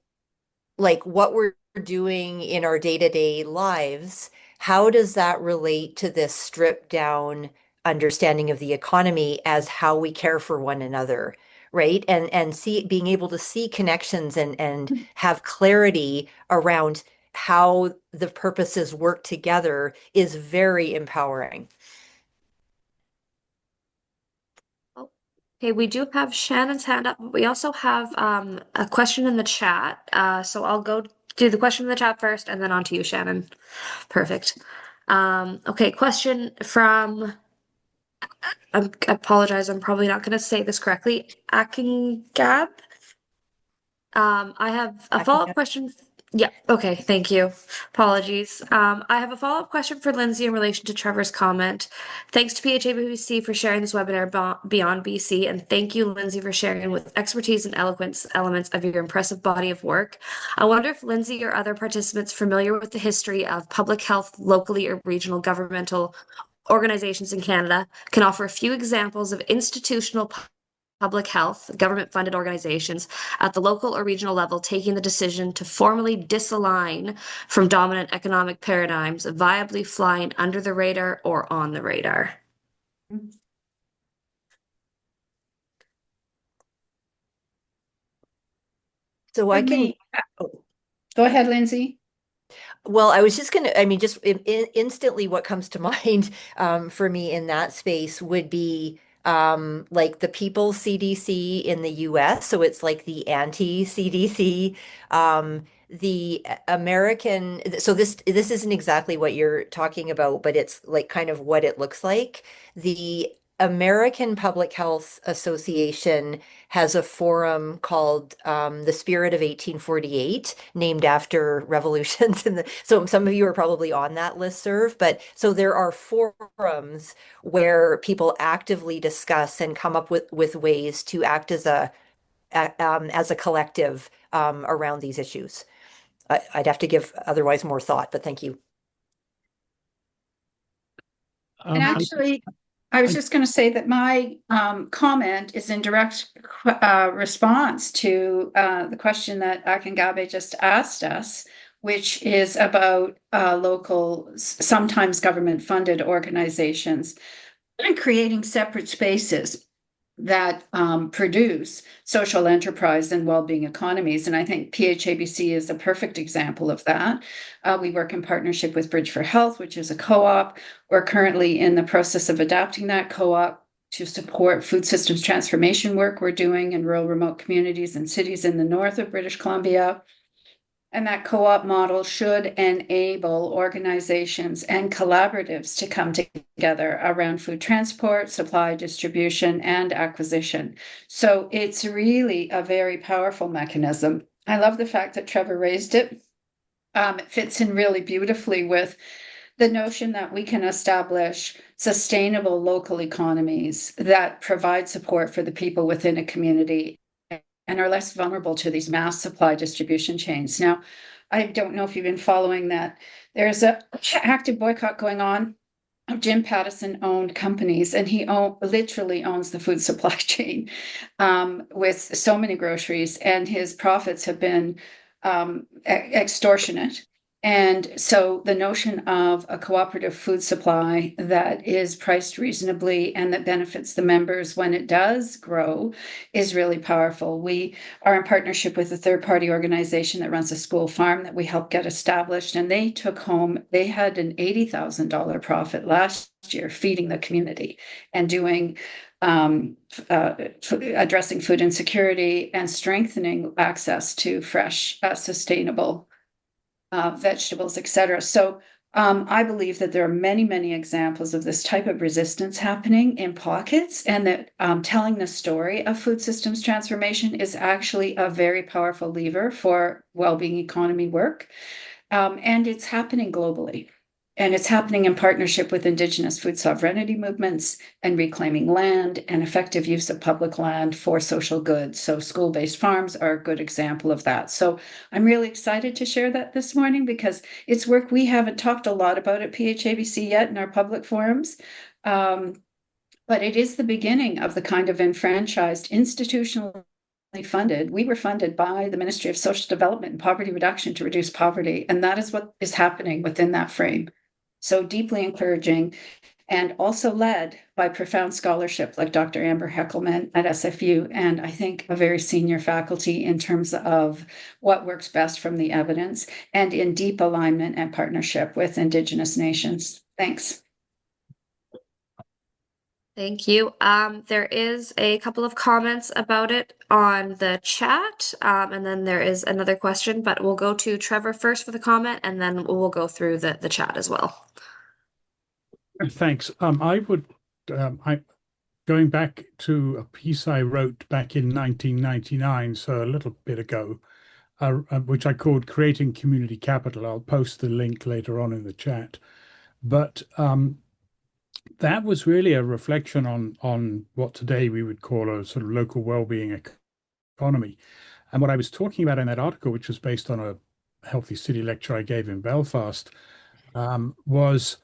like what we're doing in our day-to-day lives, how does that relate to this stripped down understanding of the economy as how we care for one another, right? And see being able to see connections and have clarity around how the purposes work together is very empowering. Okay, we do have Shannon's hand up. We also have a question in the chat. So I'll go do the question in the chat first and then on to you, Shannon. Perfect. Okay, question from, I apologize, I'm probably not going to say this correctly. Akingab. I have a follow-up question. Yeah, okay, thank you. Apologies. I have a follow-up question for Lindsay in relation to Trevor's comment. Thanks to PHABC for sharing this webinar Beyond BC, and thank you, Lindsay, for sharing with expertise and eloquence elements of your impressive body of work. I wonder if Lindsay or other participants familiar with the history of public health locally or regional governmental organizations in Canada can offer a few examples of institutional public health, government-funded organizations at the local or regional level taking the decision to formally disalign from dominant economic paradigms, viably flying under the radar or on the radar. So I can. Go ahead, Lindsay. Well, I was just gonna, I mean, just instantly what comes to mind for me in that space would be like the People's CDC in the US. So it's like the anti-CDC. The American, so this isn't exactly what you're talking about, but it's like kind of what it looks like. The American Public Health Association has a forum called The Spirit of 1848, named after revolutions. So some of you are probably on that listserv, but so there are forums where people actively discuss and come up with ways to act as a collective around these issues. I'd have to give otherwise more thought, but thank you. And actually, I was just going to say that my comment is in direct response to the question that Akingabe just asked us, which is about local, sometimes government-funded organizations and creating separate spaces that produce social enterprise and well-being economies. And I think PHABC is a perfect example of that. We work in partnership with Bridge for Health, which is a co-op. We're currently in the process of adapting that co-op to support food systems transformation work we're doing in rural remote communities and cities in the north of British Columbia. And that co-op model should enable organizations and collaboratives to come together around food transport, supply, distribution, and acquisition. So it's really a very powerful mechanism. I love the fact that Trevor raised it. It fits in really beautifully with the notion that we can establish sustainable local economies that provide support for the people within a community and are less vulnerable to these mass supply distribution chains. Now, I don't know if you've been following that. There's an active boycott going on of Jim Pattison-owned companies, and he literally owns the food supply chain with so many groceries, and his profits have been extortionate. And so the notion of a cooperative food supply that is priced reasonably and that benefits the members when it does grow is really powerful. We are in partnership with a third-party organization that runs a school farm that we helped get established, and they had an $80,000 profit last year feeding the community and doing addressing food insecurity and strengthening access to fresh, sustainable vegetables, etc. So I believe that there are many, many examples of this type of resistance happening in pockets, and that telling the story of food systems transformation is actually a very powerful lever for well-being economy work. And it's happening globally. And it's happening in partnership with Indigenous food sovereignty movements and reclaiming land and effective use of public land for social good. So school-based farms are a good example of that. So I'm really excited to share that this morning because it's work we haven't talked a lot about at PHABC yet in our public forums. But it is the beginning of the kind of enfranchised institutional funded. We were funded by the Ministry of Social Development and Poverty Reduction to reduce poverty. And that is what is happening within that frame. So deeply encouraging, and also led by profound scholarship like Dr. Amber Heckelman at SFU, and I think a very senior faculty in terms of what works best from the evidence, and in deep alignment and partnership with Indigenous nations. Thanks. Thank you. There is a couple of comments about it on the chat, and then there is another question, but we'll go to Trevor first for the comment, and then we'll go through the chat as well. Thanks. Going back to a piece I wrote back in 1999, so a little bit ago, which I called Creating Community Capital. I'll post the link later on in the chat. But that was really a reflection on what today we would call a sort of local well-being economy. And what I was talking about in that article, which was based on a Healthy City lecture I gave in Belfast, was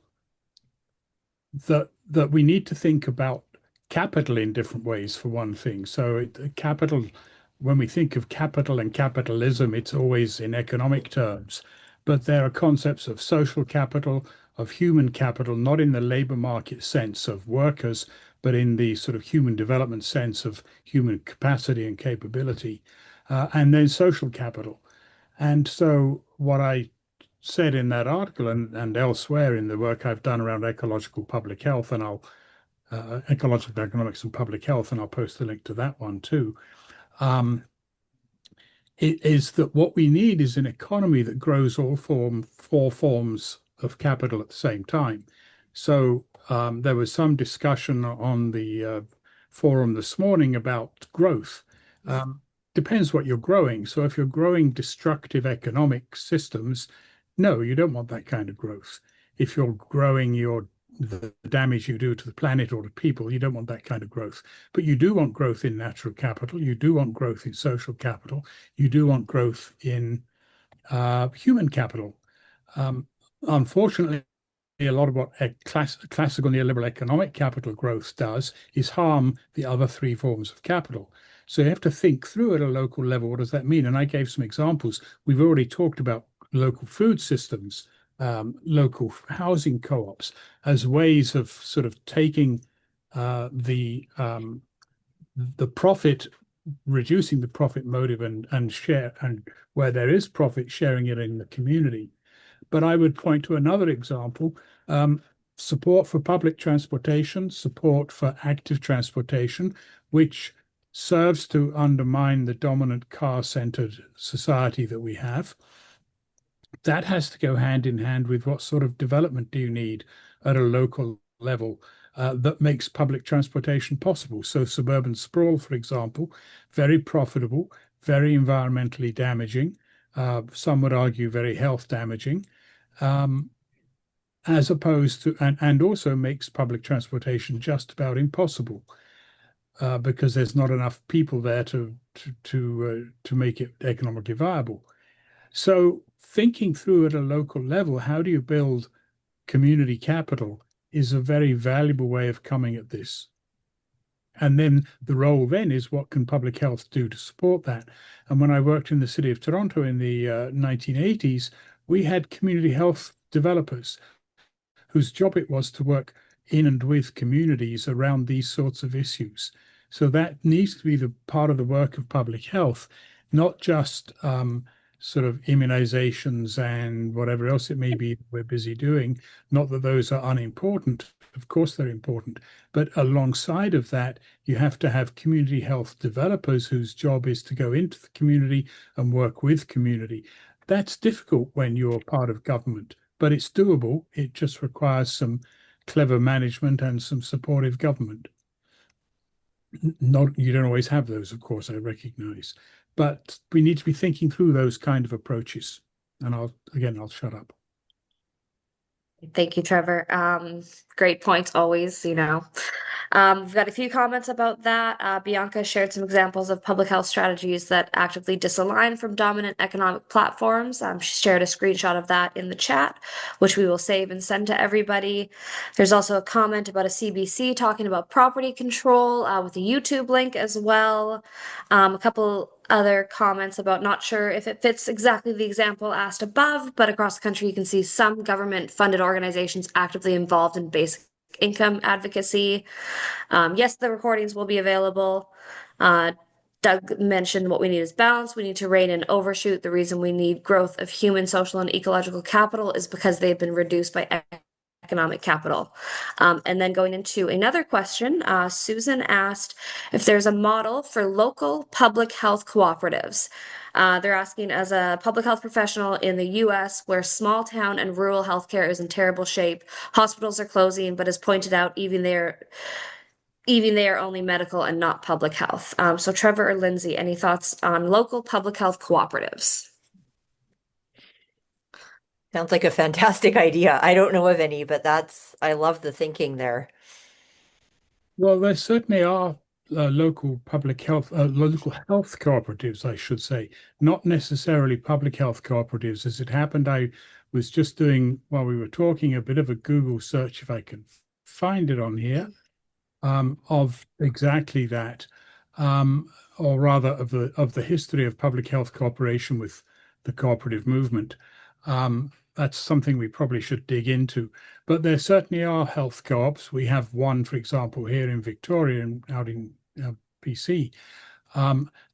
that we need to think about capital in different ways, for one thing. So capital, when we think of capital and capitalism, it's always in economic terms. But there are concepts of social capital, of human capital, not in the labor market sense of workers, but in the sort of human development sense of human capacity and capability, and then social capital. And so what I said in that article and elsewhere in the work I've done around ecological public health, and ecological economics and public health, and I'll post a link to that one too, it is that what we need is an economy that grows all four forms of capital at the same time. So there was some discussion on the forum this morning about growth. Depends what you're growing. So if you're growing destructive economic systems, no, you don't want that kind of growth. If you're growing the damage you do to the planet or to people, you don't want that kind of growth. But you do want growth in natural capital. You do want growth in social capital. You do want growth in human capital. Unfortunately, a lot of what classical neoliberal economic capital growth does is harm the other three forms of capital. So you have to think through at a local level, what does that mean? And I gave some examples. We've already talked about local food systems, local housing co-ops as ways of sort of taking the profit, reducing the profit motive and share, and where there is profit, sharing it in the community. But I would point to another example, support for public transportation, support for active transportation, which serves to undermine the dominant car-centered society that we have. That has to go hand in hand with what sort of development do you need at a local level that makes public transportation possible. So suburban sprawl, for example, very profitable, very environmentally damaging, some would argue very health damaging, as opposed to, and also makes public transportation just about impossible because there's not enough people there to make it economically viable. So thinking through at a local level, how do you build community capital is a very valuable way of coming at this. And then the role then is what can public health do to support that? And when I worked in the city of Toronto in the 1980s, we had community health developers whose job it was to work in and with communities around these sorts of issues. So that needs to be the part of the work of public health, not just sort of immunizations and whatever else it may be that we're busy doing. Not that those are unimportant. Of course, they're important. But alongside of that, you have to have community health developers whose job is to go into the community and work with community. That's difficult when you're part of government, but it's doable. It just requires some clever management and some supportive government. Not, you don't always have those, of course, I recognize, but we need to be thinking through those kind of approaches. And I'll shut up. Thank you, Trevor. Great points always, you know. We've got a few comments about that. Bianca shared some examples of public health strategies that actively disalign from dominant economic platforms. She shared a screenshot of that in the chat, which we will save and send to everybody. There's also a comment about a CBC talking about property control with a YouTube link as well. A couple other comments about not sure if it fits exactly the example asked above, but across the country you can see some government-funded organizations actively involved in basic income advocacy. Yes, the recordings will be available. Doug mentioned what we need is balance. We need to rein in overshoot. The reason we need growth of human, social, and ecological capital is because they've been reduced by economic capital. And then going into another question, Susan asked if there's a model for local public health cooperatives. They're asking, as a public health professional in the US, where small town and rural healthcare is in terrible shape, hospitals are closing, but as pointed out, even they are only medical and not public health. So Trevor or Lindsay, any thoughts on local public health cooperatives? Sounds like a fantastic idea. I don't know of any, but I love the thinking there. Well, there certainly are local health cooperatives, I should say, not necessarily public health cooperatives. As it happened, I was just doing, while we were talking, a bit of a Google search, if I can find it on here, of exactly that, or rather of the history of public health cooperation with the cooperative movement. That's something we probably should dig into. But there certainly are health co-ops. We have one, for example, here in Victoria and out in BC.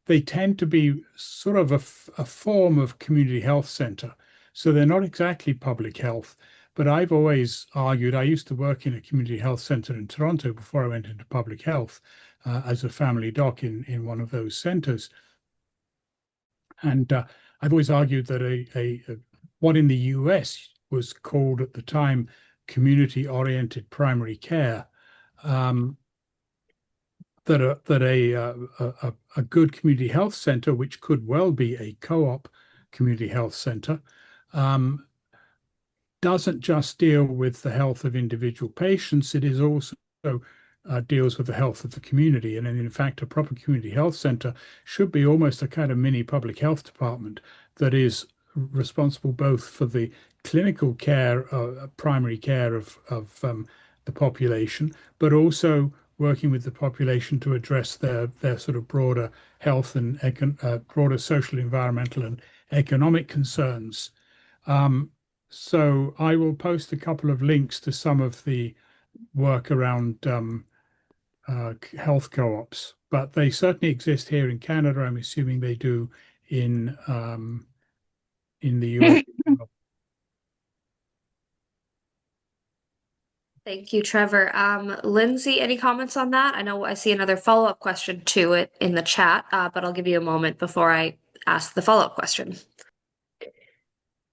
They tend to be sort of a form of community health centre. So they're not exactly public health. But I've always argued, I used to work in a community health centre in Toronto before I went into public health as a family doc in one of those centres. And I've always argued that what in the US was called at the time community-oriented primary care, that a good community health center, which could well be a co-op community health center, doesn't just deal with the health of individual patients, it is also deals with the health of the community. And in fact, a proper community health center should be almost a kind of mini public health department that is responsible both for the clinical care, primary care of the population, but also working with the population to address their sort of broader health and broader social, environmental, and economic concerns. So I will post a couple of links to some of the work around health co-ops, but they certainly exist here in Canada. I'm assuming they do in the US. Thank you, Trevor. Lindsay, any comments on that? I know I see another follow-up question to it in the chat, but I'll give you a moment before I ask the follow-up question.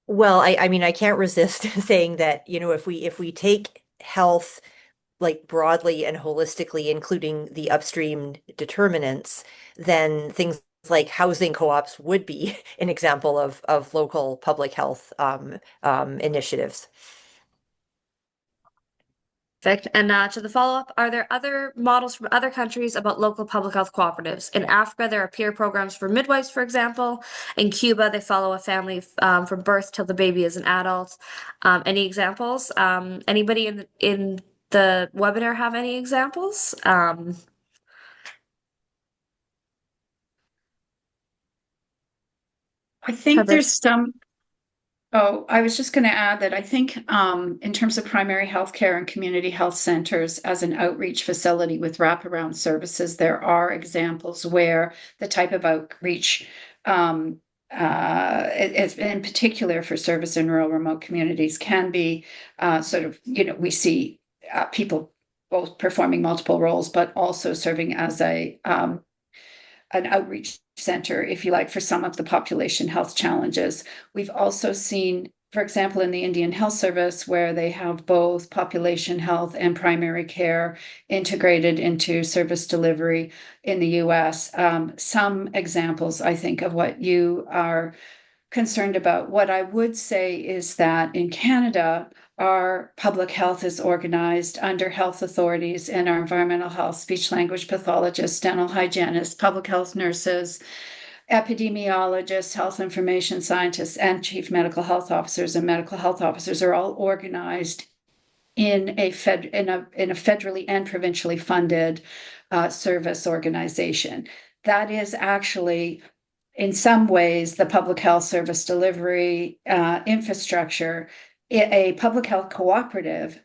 Well, I mean, I can't resist saying that, you know, if we take health like broadly and holistically, including the upstream determinants, then things like housing co-ops would be an example of local public health initiatives. Perfect. And to the follow-up, are there other models from other countries about local public health cooperatives? In Africa, there are peer programs for midwives, for example. In Cuba, they follow a family from birth till the baby is an adult. Any examples? Anybody in the webinar have any examples? I think Trevor. there's some Oh, I was just going to add that I think in terms of primary health care and community health centers as an outreach facility with wraparound services, there are examples where the type of outreach, in particular for service in rural remote communities, can be we see people both performing multiple roles, but also serving as an outreach center, if you like, for some of the population health challenges. We've also seen, for example, in the Indian Health Service, where they have both population health and primary care integrated into service delivery in the US. Some examples, I think, of what you are concerned about. What I would say is that in Canada, our public health is organized under health authorities, and our environmental health, speech language pathologists, dental hygienists, public health nurses, epidemiologists, health information scientists, and chief medical health officers and medical health officers are all organized in a federally and provincially funded service organization. That is actually, in some ways, the public health service delivery infrastructure. A public health cooperative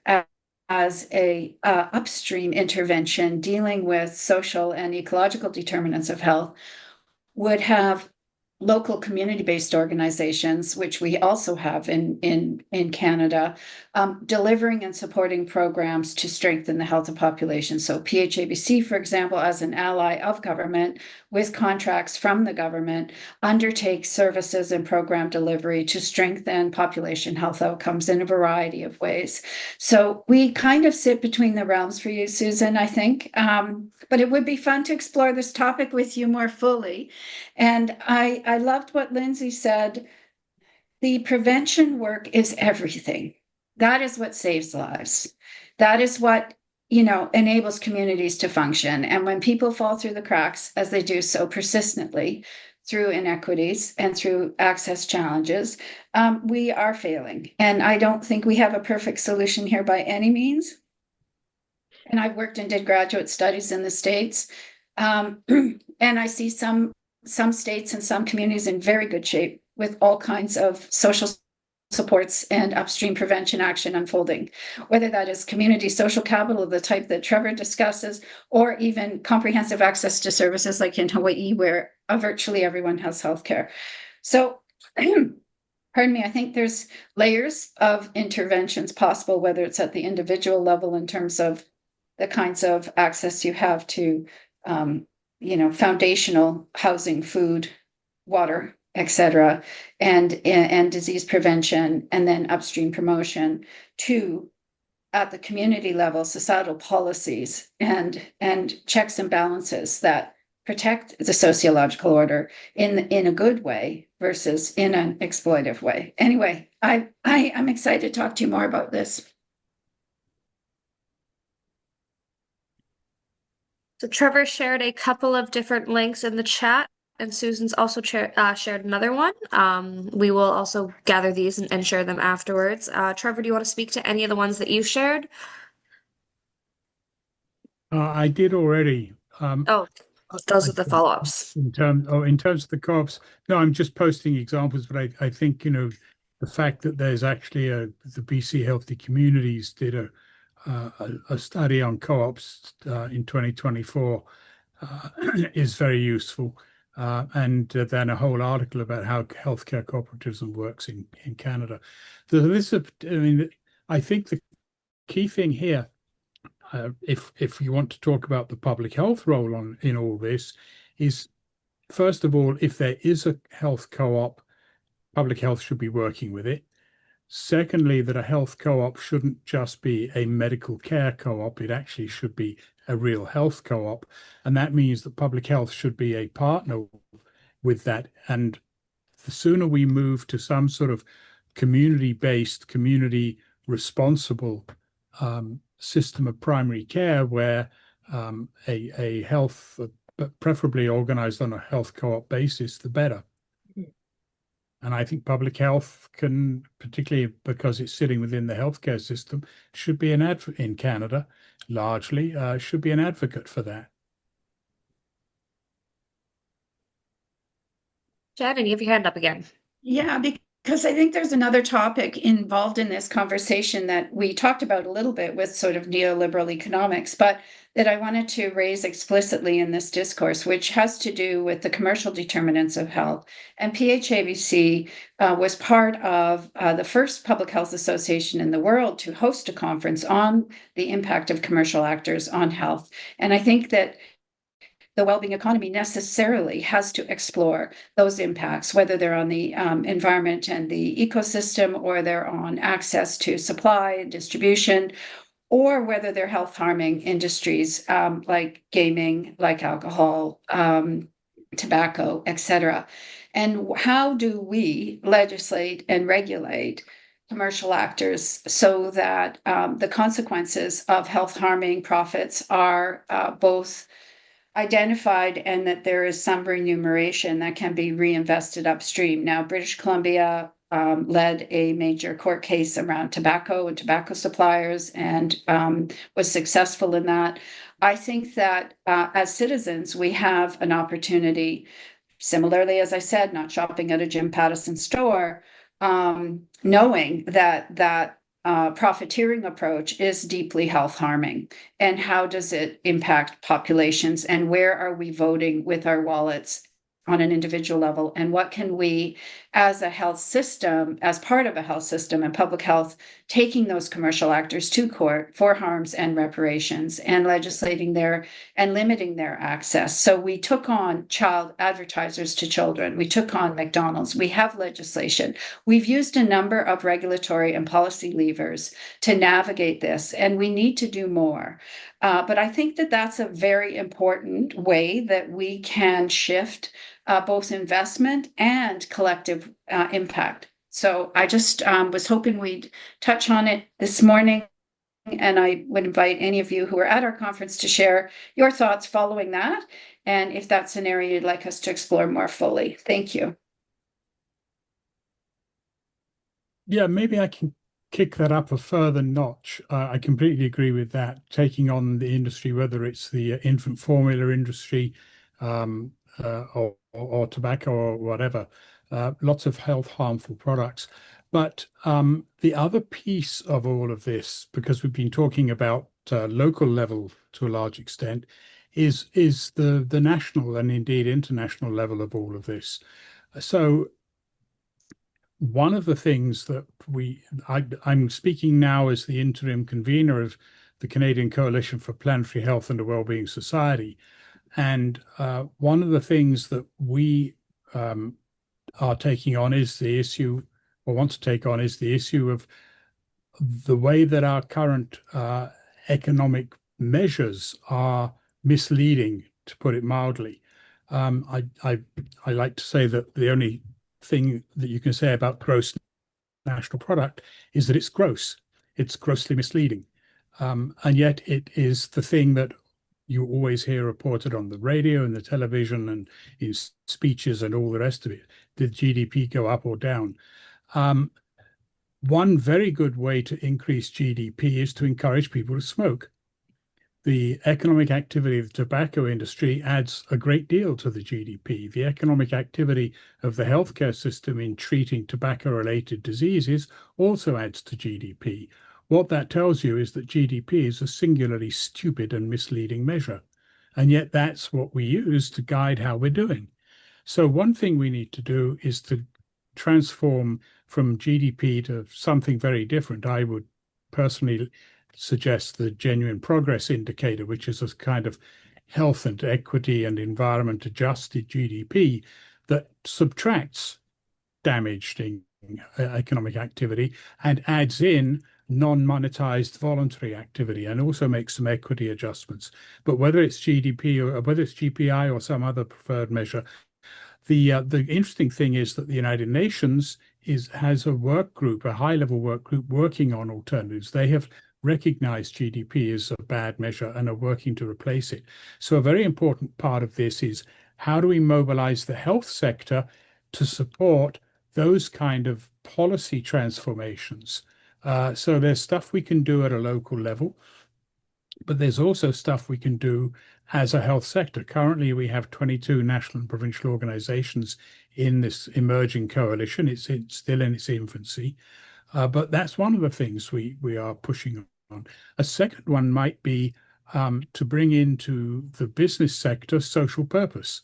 as a upstream intervention dealing with social and ecological determinants of health would have local community-based organizations, which we also have in Canada, delivering and supporting programs to strengthen the health of populations. So PHABC, for example, as an ally of government with contracts from the government, undertakes services and program delivery to strengthen population health outcomes in a variety of ways. So we kind of sit between the realms for you, Susan, I think. But it would be fun to explore this topic with you more fully. And I loved what Lindsay said. The prevention work is everything. That is what saves lives. That is what, enables communities to function. And when people fall through the cracks, as they do so persistently through inequities and through access challenges, we are failing. And I don't think we have a perfect solution here by any means. And I've worked and did graduate studies in the States. And I see some states and some communities in very good shape with all kinds of social supports and upstream prevention action unfolding, whether that is community social capital of the type that Trevor discusses, or even comprehensive access to services like in Hawaii, where virtually everyone has healthcare. So, pardon me, I think there's layers of interventions possible, whether it's at the individual level in terms of the kinds of access you have to foundational housing, food, water, etc., and disease prevention, and then upstream promotion, to at the community level, societal policies and checks and balances that protect the sociological order in a good way versus in an exploitive way. Anyway, I'm excited to talk to you more about this. So Trevor shared a couple of different links in the chat, and Susan's also shared another one. We will also gather these and share them afterwards. Trevor, do you want to speak to any of the ones that you shared? I did already. Oh, those are the follow-ups. In terms of the co-ops, no, I'm just posting examples, but I think, the fact that there's actually the BC Healthy Communities did a study on co-ops in 2024 is very useful. And then a whole article about how healthcare cooperativism works in Canada. So I think the key thing here, if you want to talk about the public health role in all this, is first of all, if there is a health co-op, public health should be working with it. Secondly, that a health co-op shouldn't just be a medical care co-op, it actually should be a real health co-op. And that means that public health should be a partner with that. And the sooner we move to some sort of community-based, community-responsible system of primary care where a health, but preferably organized on a health co-op basis, the better. And I think public health can, particularly because it's sitting within the healthcare system, should be an advocate in Canada, largely, should be an advocate for that. Shannon, you have your hand up again. Yeah, Because I think there's another topic involved in this conversation that we talked about a little bit with sort of neoliberal economics, but that I wanted to raise explicitly in this discourse, which has to do with the commercial determinants of health. And PHABC was part of the first public health association in the world to host a conference on the impact of commercial actors on health. And I think that the wellbeing economy necessarily has to explore those impacts, whether they're on the environment and the ecosystem, or they're on access to supply and distribution, or whether they're health harming industries like gaming, like alcohol, tobacco, etc. And how do we legislate and regulate commercial actors so that the consequences of health harming profits are both identified and that there is some remuneration that can be reinvested upstream. Now, British Columbia led a major court case around tobacco and tobacco suppliers and was successful in that. I think that as citizens, we have an opportunity, similarly, as I said, not shopping at a Jim Pattison store, knowing that profiteering approach is deeply health harming, and how does it impact populations, and where are we voting with our wallets on an individual level, and what can we as a health system, as part of a health system and public health, taking those commercial actors to court for harms and reparations and legislating their and limiting their access. So we took on child advertisers to children, we took on McDonald's, we have legislation, we've used a number of regulatory and policy levers to navigate this, and we need to do more. But I think that that's a very important way that we can shift both investment and collective impact. So I just was hoping we'd touch on it this morning, and I would invite any of you who are at our conference to share your thoughts following that, and if that's an area you'd like us to explore more fully. Thank you. Yeah, maybe I can kick that up a further notch. I completely agree with that. Taking on the industry, whether it's the infant formula industry or tobacco or whatever, lots of health harmful products. But the other piece of all of this, because we've been talking about local level to a large extent, is the national and indeed international level of all of this. So one of the things that I'm speaking now as the interim convener of the Canadian Coalition for Planetary Health and a Wellbeing Society. And one of the things that we are taking on is the issue, or want to take on, is the issue of the way that our current economic measures are misleading, to put it mildly. I like to say that the only thing that you can say about gross national product is that it's gross. It's grossly misleading. And yet it is the thing that you always hear reported on the radio and the television and in speeches and all the rest of it. Did GDP go up or down? One very good way to increase GDP is to encourage people to smoke. The economic activity of the tobacco industry adds a great deal to the GDP. The economic activity of the healthcare system in treating tobacco-related diseases also adds to GDP. What that tells you is that GDP is a singularly stupid and misleading measure. And yet that's what we use to guide how we're doing. So one thing we need to do is to transform from GDP to something very different. I would personally suggest the genuine progress indicator, which is a kind of health and equity and environment adjusted GDP that subtracts damaged economic activity and adds in non-monetized voluntary activity, and also makes some equity adjustments. But whether it's GDP or whether it's GPI or some other preferred measure, the interesting thing is that the United Nations has a work group, a high-level work group working on alternatives. They have recognized GDP as a bad measure and are working to replace it. So a very important part of this is how do we mobilize the health sector to support those kind of policy transformations? So there's stuff we can do at a local level. But there's also stuff we can do as a health sector. Currently, we have 22 national and provincial organizations in this emerging coalition. It's still in its infancy, but that's one of the things we are pushing on. A second one might be to bring into the business sector social purpose.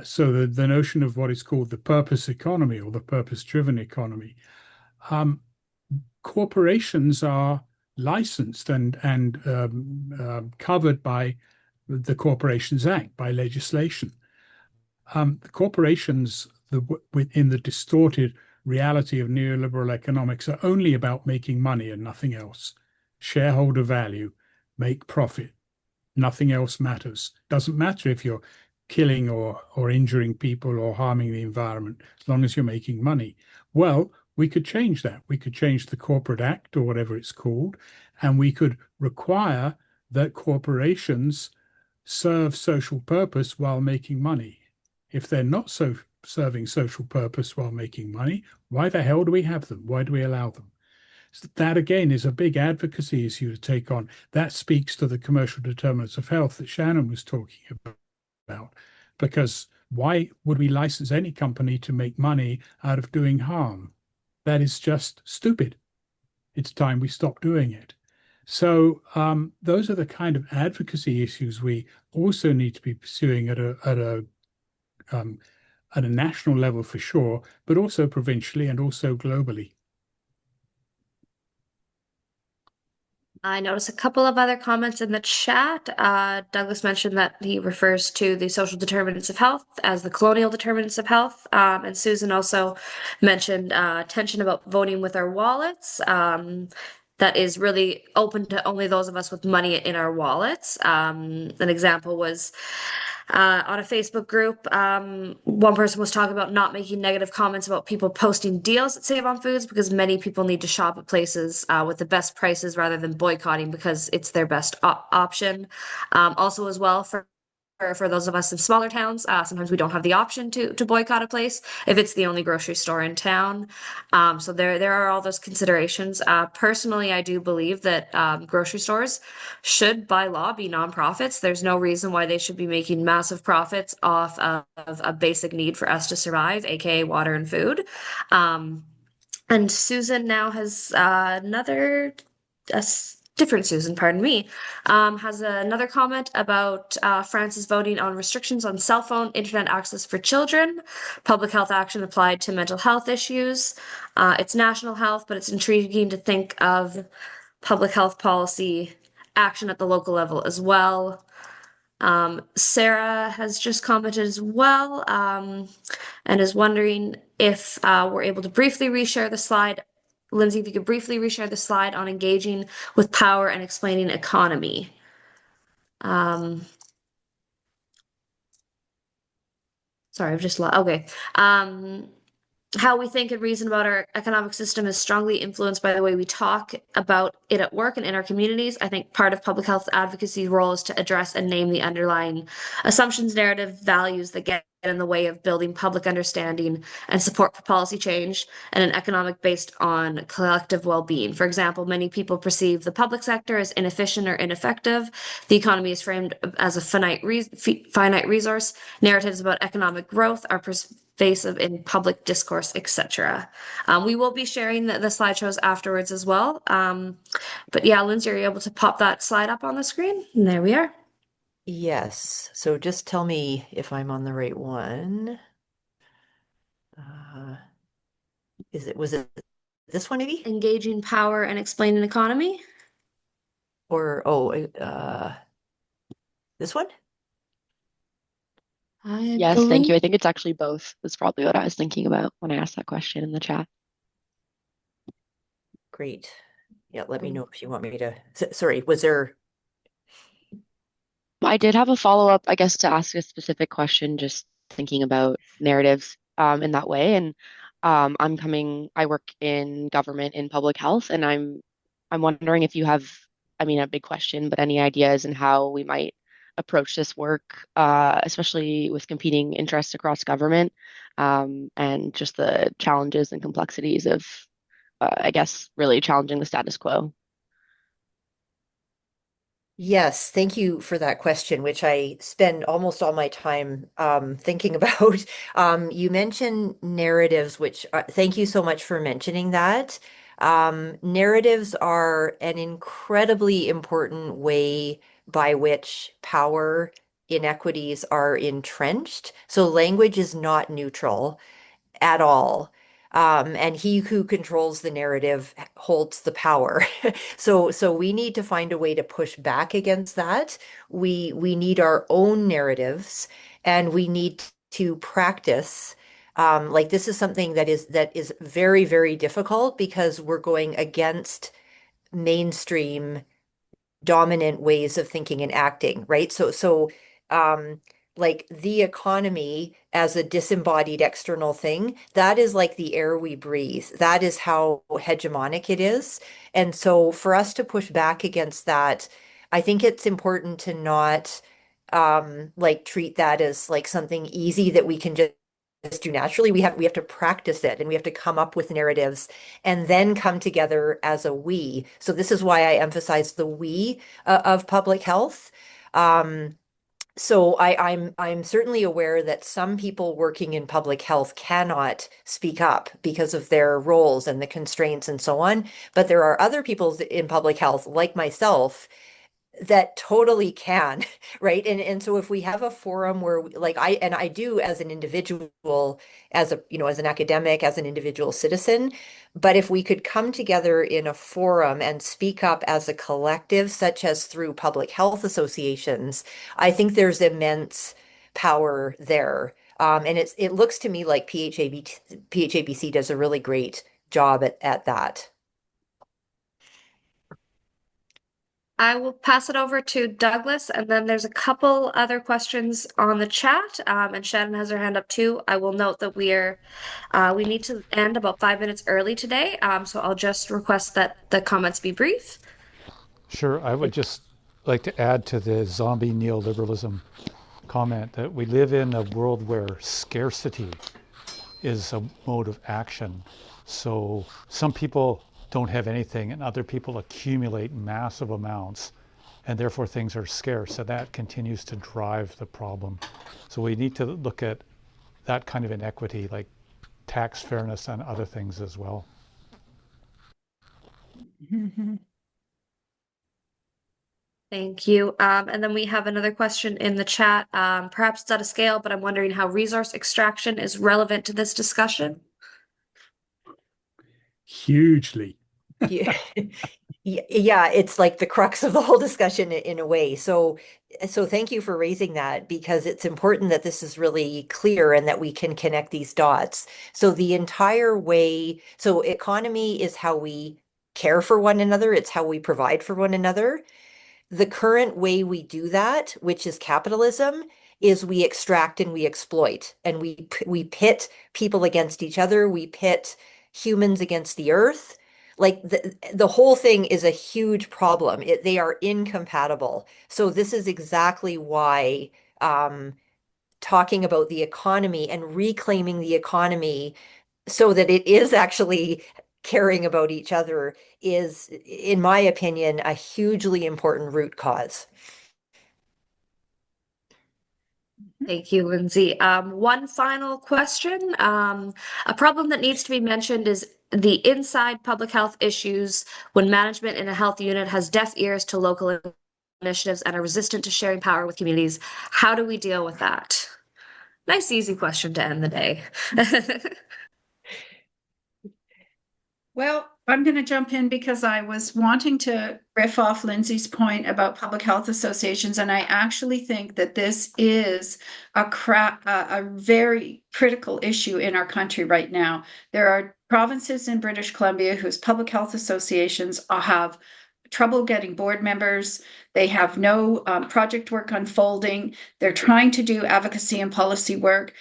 So the notion of what is called the purpose economy or the purpose-driven economy. Corporations are licensed and covered by the Corporations Act, by legislation. The corporations, within the distorted reality of neoliberal economics, are only about making money and nothing else. Shareholder value, make profit. Nothing else matters. Doesn't matter if you're killing or injuring people or harming the environment, as long as you're making money. Well, we could change that. We could change the Corporate Act or whatever it's called, and we could require that corporations serve social purpose while making money. If they're not serving social purpose while making money, why the hell do we have them? Why do we allow them? So that again is a big advocacy issue to take on. That speaks to the commercial determinants of health that Shannon was talking about. Because why would we license any company to make money out of doing harm? That is just stupid. It's time we stop doing it. So those are the kind of advocacy issues we also need to be pursuing at a national level for sure, but also provincially and also globally. I noticed a couple of other comments in the chat. Douglas mentioned that he refers to the social determinants of health as the colonial determinants of health. And Susan also mentioned tension about voting with our wallets. That is really open to only those of us with money in our wallets. An example was on a Facebook group, one person was talking about not making negative comments about people posting deals that Save on Foods because many people need to shop at places with the best prices rather than boycotting because it's their best option. Also, as well, for those of us in smaller towns, sometimes we don't have the option to boycott a place if it's the only grocery store in town. So there are all those considerations. Personally, I do believe that grocery stores should, by law, be nonprofits. There's no reason why they should be making massive profits off of a basic need for us to survive, aka water and food. And Susan now has different Susan, pardon me, has another comment about France is voting on restrictions on cell phone internet access for children, public health action applied to mental health issues. It's national health, but it's intriguing to think of public health policy action at the local level as well. Sarah has just commented as well, and is wondering if we're able to briefly reshare the slide. Lindsay, if you could briefly reshare the slide on engaging with power and explaining economy. Sorry, I've just lost. Okay. How we think and reason about our economic system is strongly influenced by the way we talk about it at work and in our communities. I think part of public health advocacy's role is to address and name the underlying assumptions, narrative, values that get in the way of building public understanding and support for policy change and an economic based on collective well-being. For example, many people perceive the public sector as inefficient or ineffective. The economy is framed as a finite resource. Narratives about economic growth are pervasive in public discourse, etc. We will be sharing the slideshows afterwards as well. But yeah, Lindsay, are you able to pop that slide up on the screen? And there we are. Yes. So just tell me if I'm on the right one. Was it this one maybe? Engaging power and explaining economy. Or this one? Yes, thank you. I think it's actually both. That's probably what I was thinking about when I asked that question in the chat. Great. Yeah, let me know if you want me to. Sorry, was there? I did have a follow-up, I guess, to ask a specific question, just thinking about narratives in that way. And I work in government in public health, and I'm wondering if you have, I mean, a big question, but any ideas in how we might approach this work, especially with competing interests across government, and just the challenges and complexities of, I guess, really challenging the status quo. Yes, thank you for that question, which I spend almost all my time thinking about. You mentioned narratives, which thank you so much for mentioning that. Narratives are an incredibly important way by which power inequities are entrenched. So language is not neutral at all. And he who controls the narrative holds the power. So we need to find a way to push back against that. We need our own narratives, and we need to practice. Like this is something that is very, very difficult because we're going against mainstream dominant ways of thinking and acting, right? Um, like the economy as a disembodied external thing, that is like the air we breathe. That is how hegemonic it is. And so for us to push back against that, I think it's important to not like treat that as like something easy that we can just do naturally. We have to practice it, and we have to come up with narratives and then come together as a we. So this is why I emphasize the we of public health. Um, so I'm certainly aware that some people working in public health cannot speak up because of their roles and the constraints and so on. But there are other people in public health, like myself, that totally can, right? And so if we have a forum where like I do as an individual, as a, as an academic, as an individual citizen, but if we could come together in a forum and speak up as a collective, such as through public health associations, I think there's immense power there. And it looks to me like PHABC does a really great job at that. I will pass it over to Douglas, and then there's a couple other questions on the chat, and Shannon has her hand up too. I will note that we need to end about 5 minutes early today, so I'll just request that the comments be brief. Sure, I would just like to add to the zombie neoliberalism comment that we live in a world where scarcity is a mode of action. So some people don't have anything and other people accumulate massive amounts, and therefore things are scarce. So that continues to drive the problem. So we need to look at that kind of inequity, like tax fairness and other things as well. Thank you. And then we have another question in the chat. Perhaps it's out of scale, but I'm wondering how resource extraction is relevant to this discussion. Hugely. Yeah. Yeah, it's like the crux of the whole discussion in a way. So thank you for raising that, because it's important that this is really clear and that we can connect these dots. So the entire way, so economy is how we care for one another. It's how we provide for one another. The current way we do that, which is capitalism, is we extract and we exploit, and we pit people against each other. We pit humans against the earth. Like the whole thing is a huge problem. They are incompatible. So this is exactly why talking about the economy and reclaiming the economy so that it is actually caring about each other is, in my opinion, a hugely important root cause. Thank you, Lindsay. One final question. A problem that needs to be mentioned is the inside public health issues when management in a health unit has deaf ears to local initiatives and are resistant to sharing power with communities. How do we deal with that? Nice, easy question to end the day. Well, I'm going to jump in because I was wanting to riff off Lindsay's point about public health associations, and I actually think that this is a very critical issue in our country right now. There are provinces in British Columbia whose public health associations have trouble getting board members. They have no project work unfolding. They're trying to do advocacy and policy work.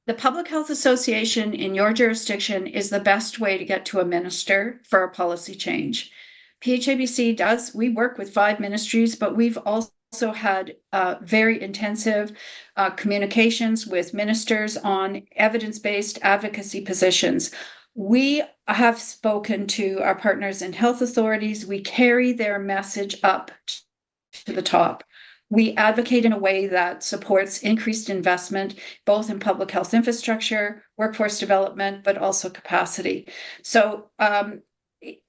The Public Health Association in your jurisdiction is the best way to get to a minister for a policy change. PHABC does, we work with 5 ministries, but we've also had very intensive communications with ministers on evidence-based advocacy positions. We have spoken to our partners in health authorities. We carry their message up to the top. We advocate in a way that supports increased investment, both in public health infrastructure, workforce development, but also capacity. So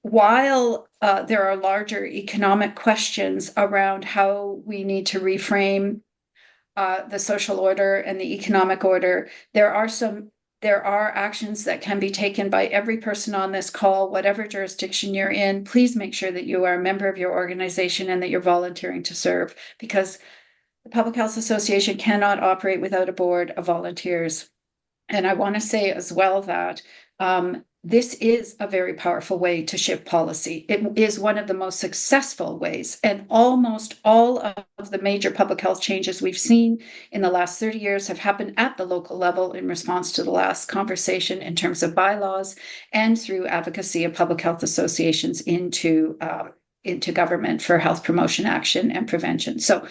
while there are larger economic questions around how we need to reframe the social order and the economic order, there are actions that can be taken by every person on this call, whatever jurisdiction you're in. Please make sure that you are a member of your organization and that you're volunteering to serve, because the Public Health Association cannot operate without a board of volunteers. And I want to say as well that this is a very powerful way to shift policy. It is one of the most successful ways, and almost all of the major public health changes we've seen in the last 30 years have happened at the local level in response to the last conversation in terms of bylaws and through advocacy of public health associations into government for health promotion, action, and prevention. So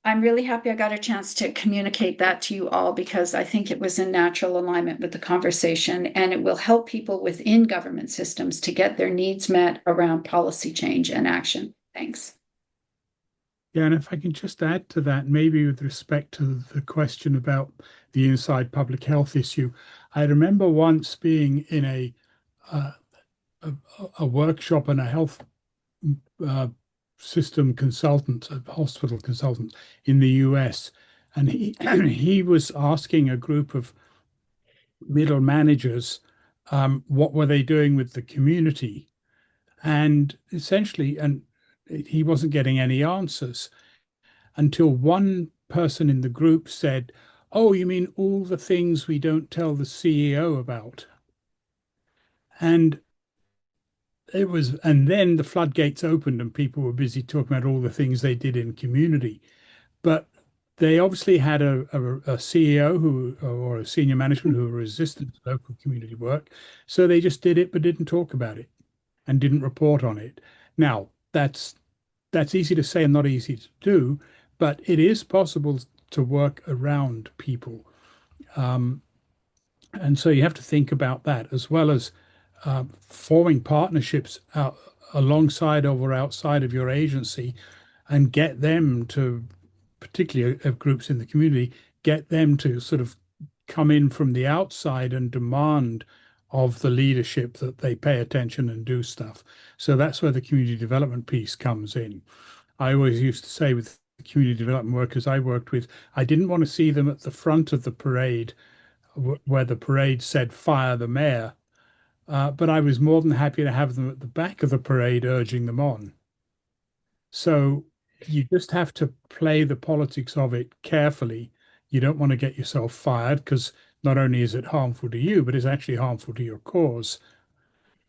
I'm really happy I got a chance to communicate that to you all, because I think it was in natural alignment with the conversation, and it will help people within government systems to get their needs met around policy change and action. Thanks. Yeah, and if I can just add to that, maybe with respect to the question about the inside public health issue, I remember once being in a workshop and a health system consultant, a hospital consultant in the US, and he was asking a group of middle managers what were they doing with the community, and essentially, and he wasn't getting any answers until one person in the group said, "Oh, you mean all the things we don't tell the CEO about?" And and then the floodgates opened and people were busy talking about all the things they did in community. But they obviously had a CEO or a senior management who were resistant to local community work. So they just did it, but didn't talk about it and didn't report on it. Now, that's easy to say and not easy to do, but it is possible to work around people. And so you have to think about that, as well as forming partnerships alongside or outside of your agency, and get them to, particularly of groups in the community, get them to sort of come in from the outside and demand of the leadership that they pay attention and do stuff. So that's where the community development piece comes in. I always used to say with the community development workers I worked with, I didn't want to see them at the front of the parade where the parade said fire the mayor. But I was more than happy to have them at the back of the parade urging them on. So you just have to play the politics of it carefully. You don't want to get yourself fired, because not only is it harmful to you, but it's actually harmful to your cause.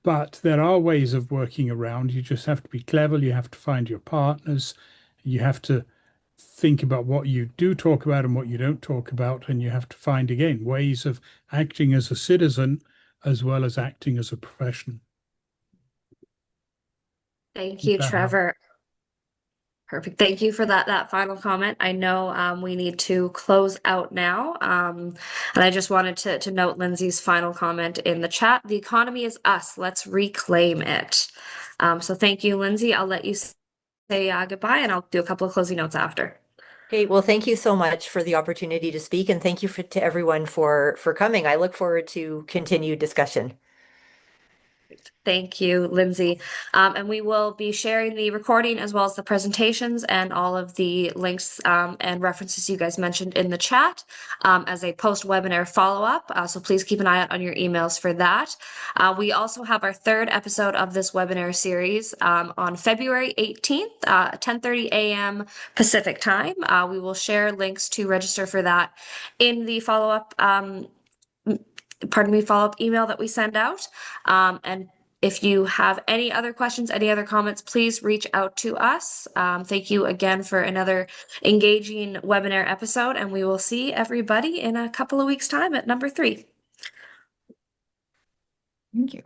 But there are ways of working around. You just have to be clever. You have to find your partners. You have to think about what you do talk about and what you don't talk about. And you have to find, again, ways of acting as a citizen as well as acting as a profession. Thank you, Trevor. Perfect. Thank you for that final comment. I know we need to close out now. And I just wanted to note Lindsay's final comment in the chat. The economy is us. Let's reclaim it. So thank you, Lindsay. I'll let you say goodbye, and I'll do a couple of closing notes after. Okay, well, thank you so much for the opportunity to speak, and thank you to everyone for coming. I look forward to continued discussion. Thank you, Lindsay. And we will be sharing the recording as well as the presentations and all of the links and references you guys mentioned in the chat as a post-webinar follow-up. So please keep an eye out on your emails for that. We also have our third episode of this webinar series on February 18th, 10:30 a.m. Pacific time. We will share links to register for that in the follow-up follow-up email that we send out. And if you have any other questions, any other comments, please reach out to us. Thank you again for another engaging webinar episode, and we will see everybody in a couple of weeks' time at number 3. Thank you.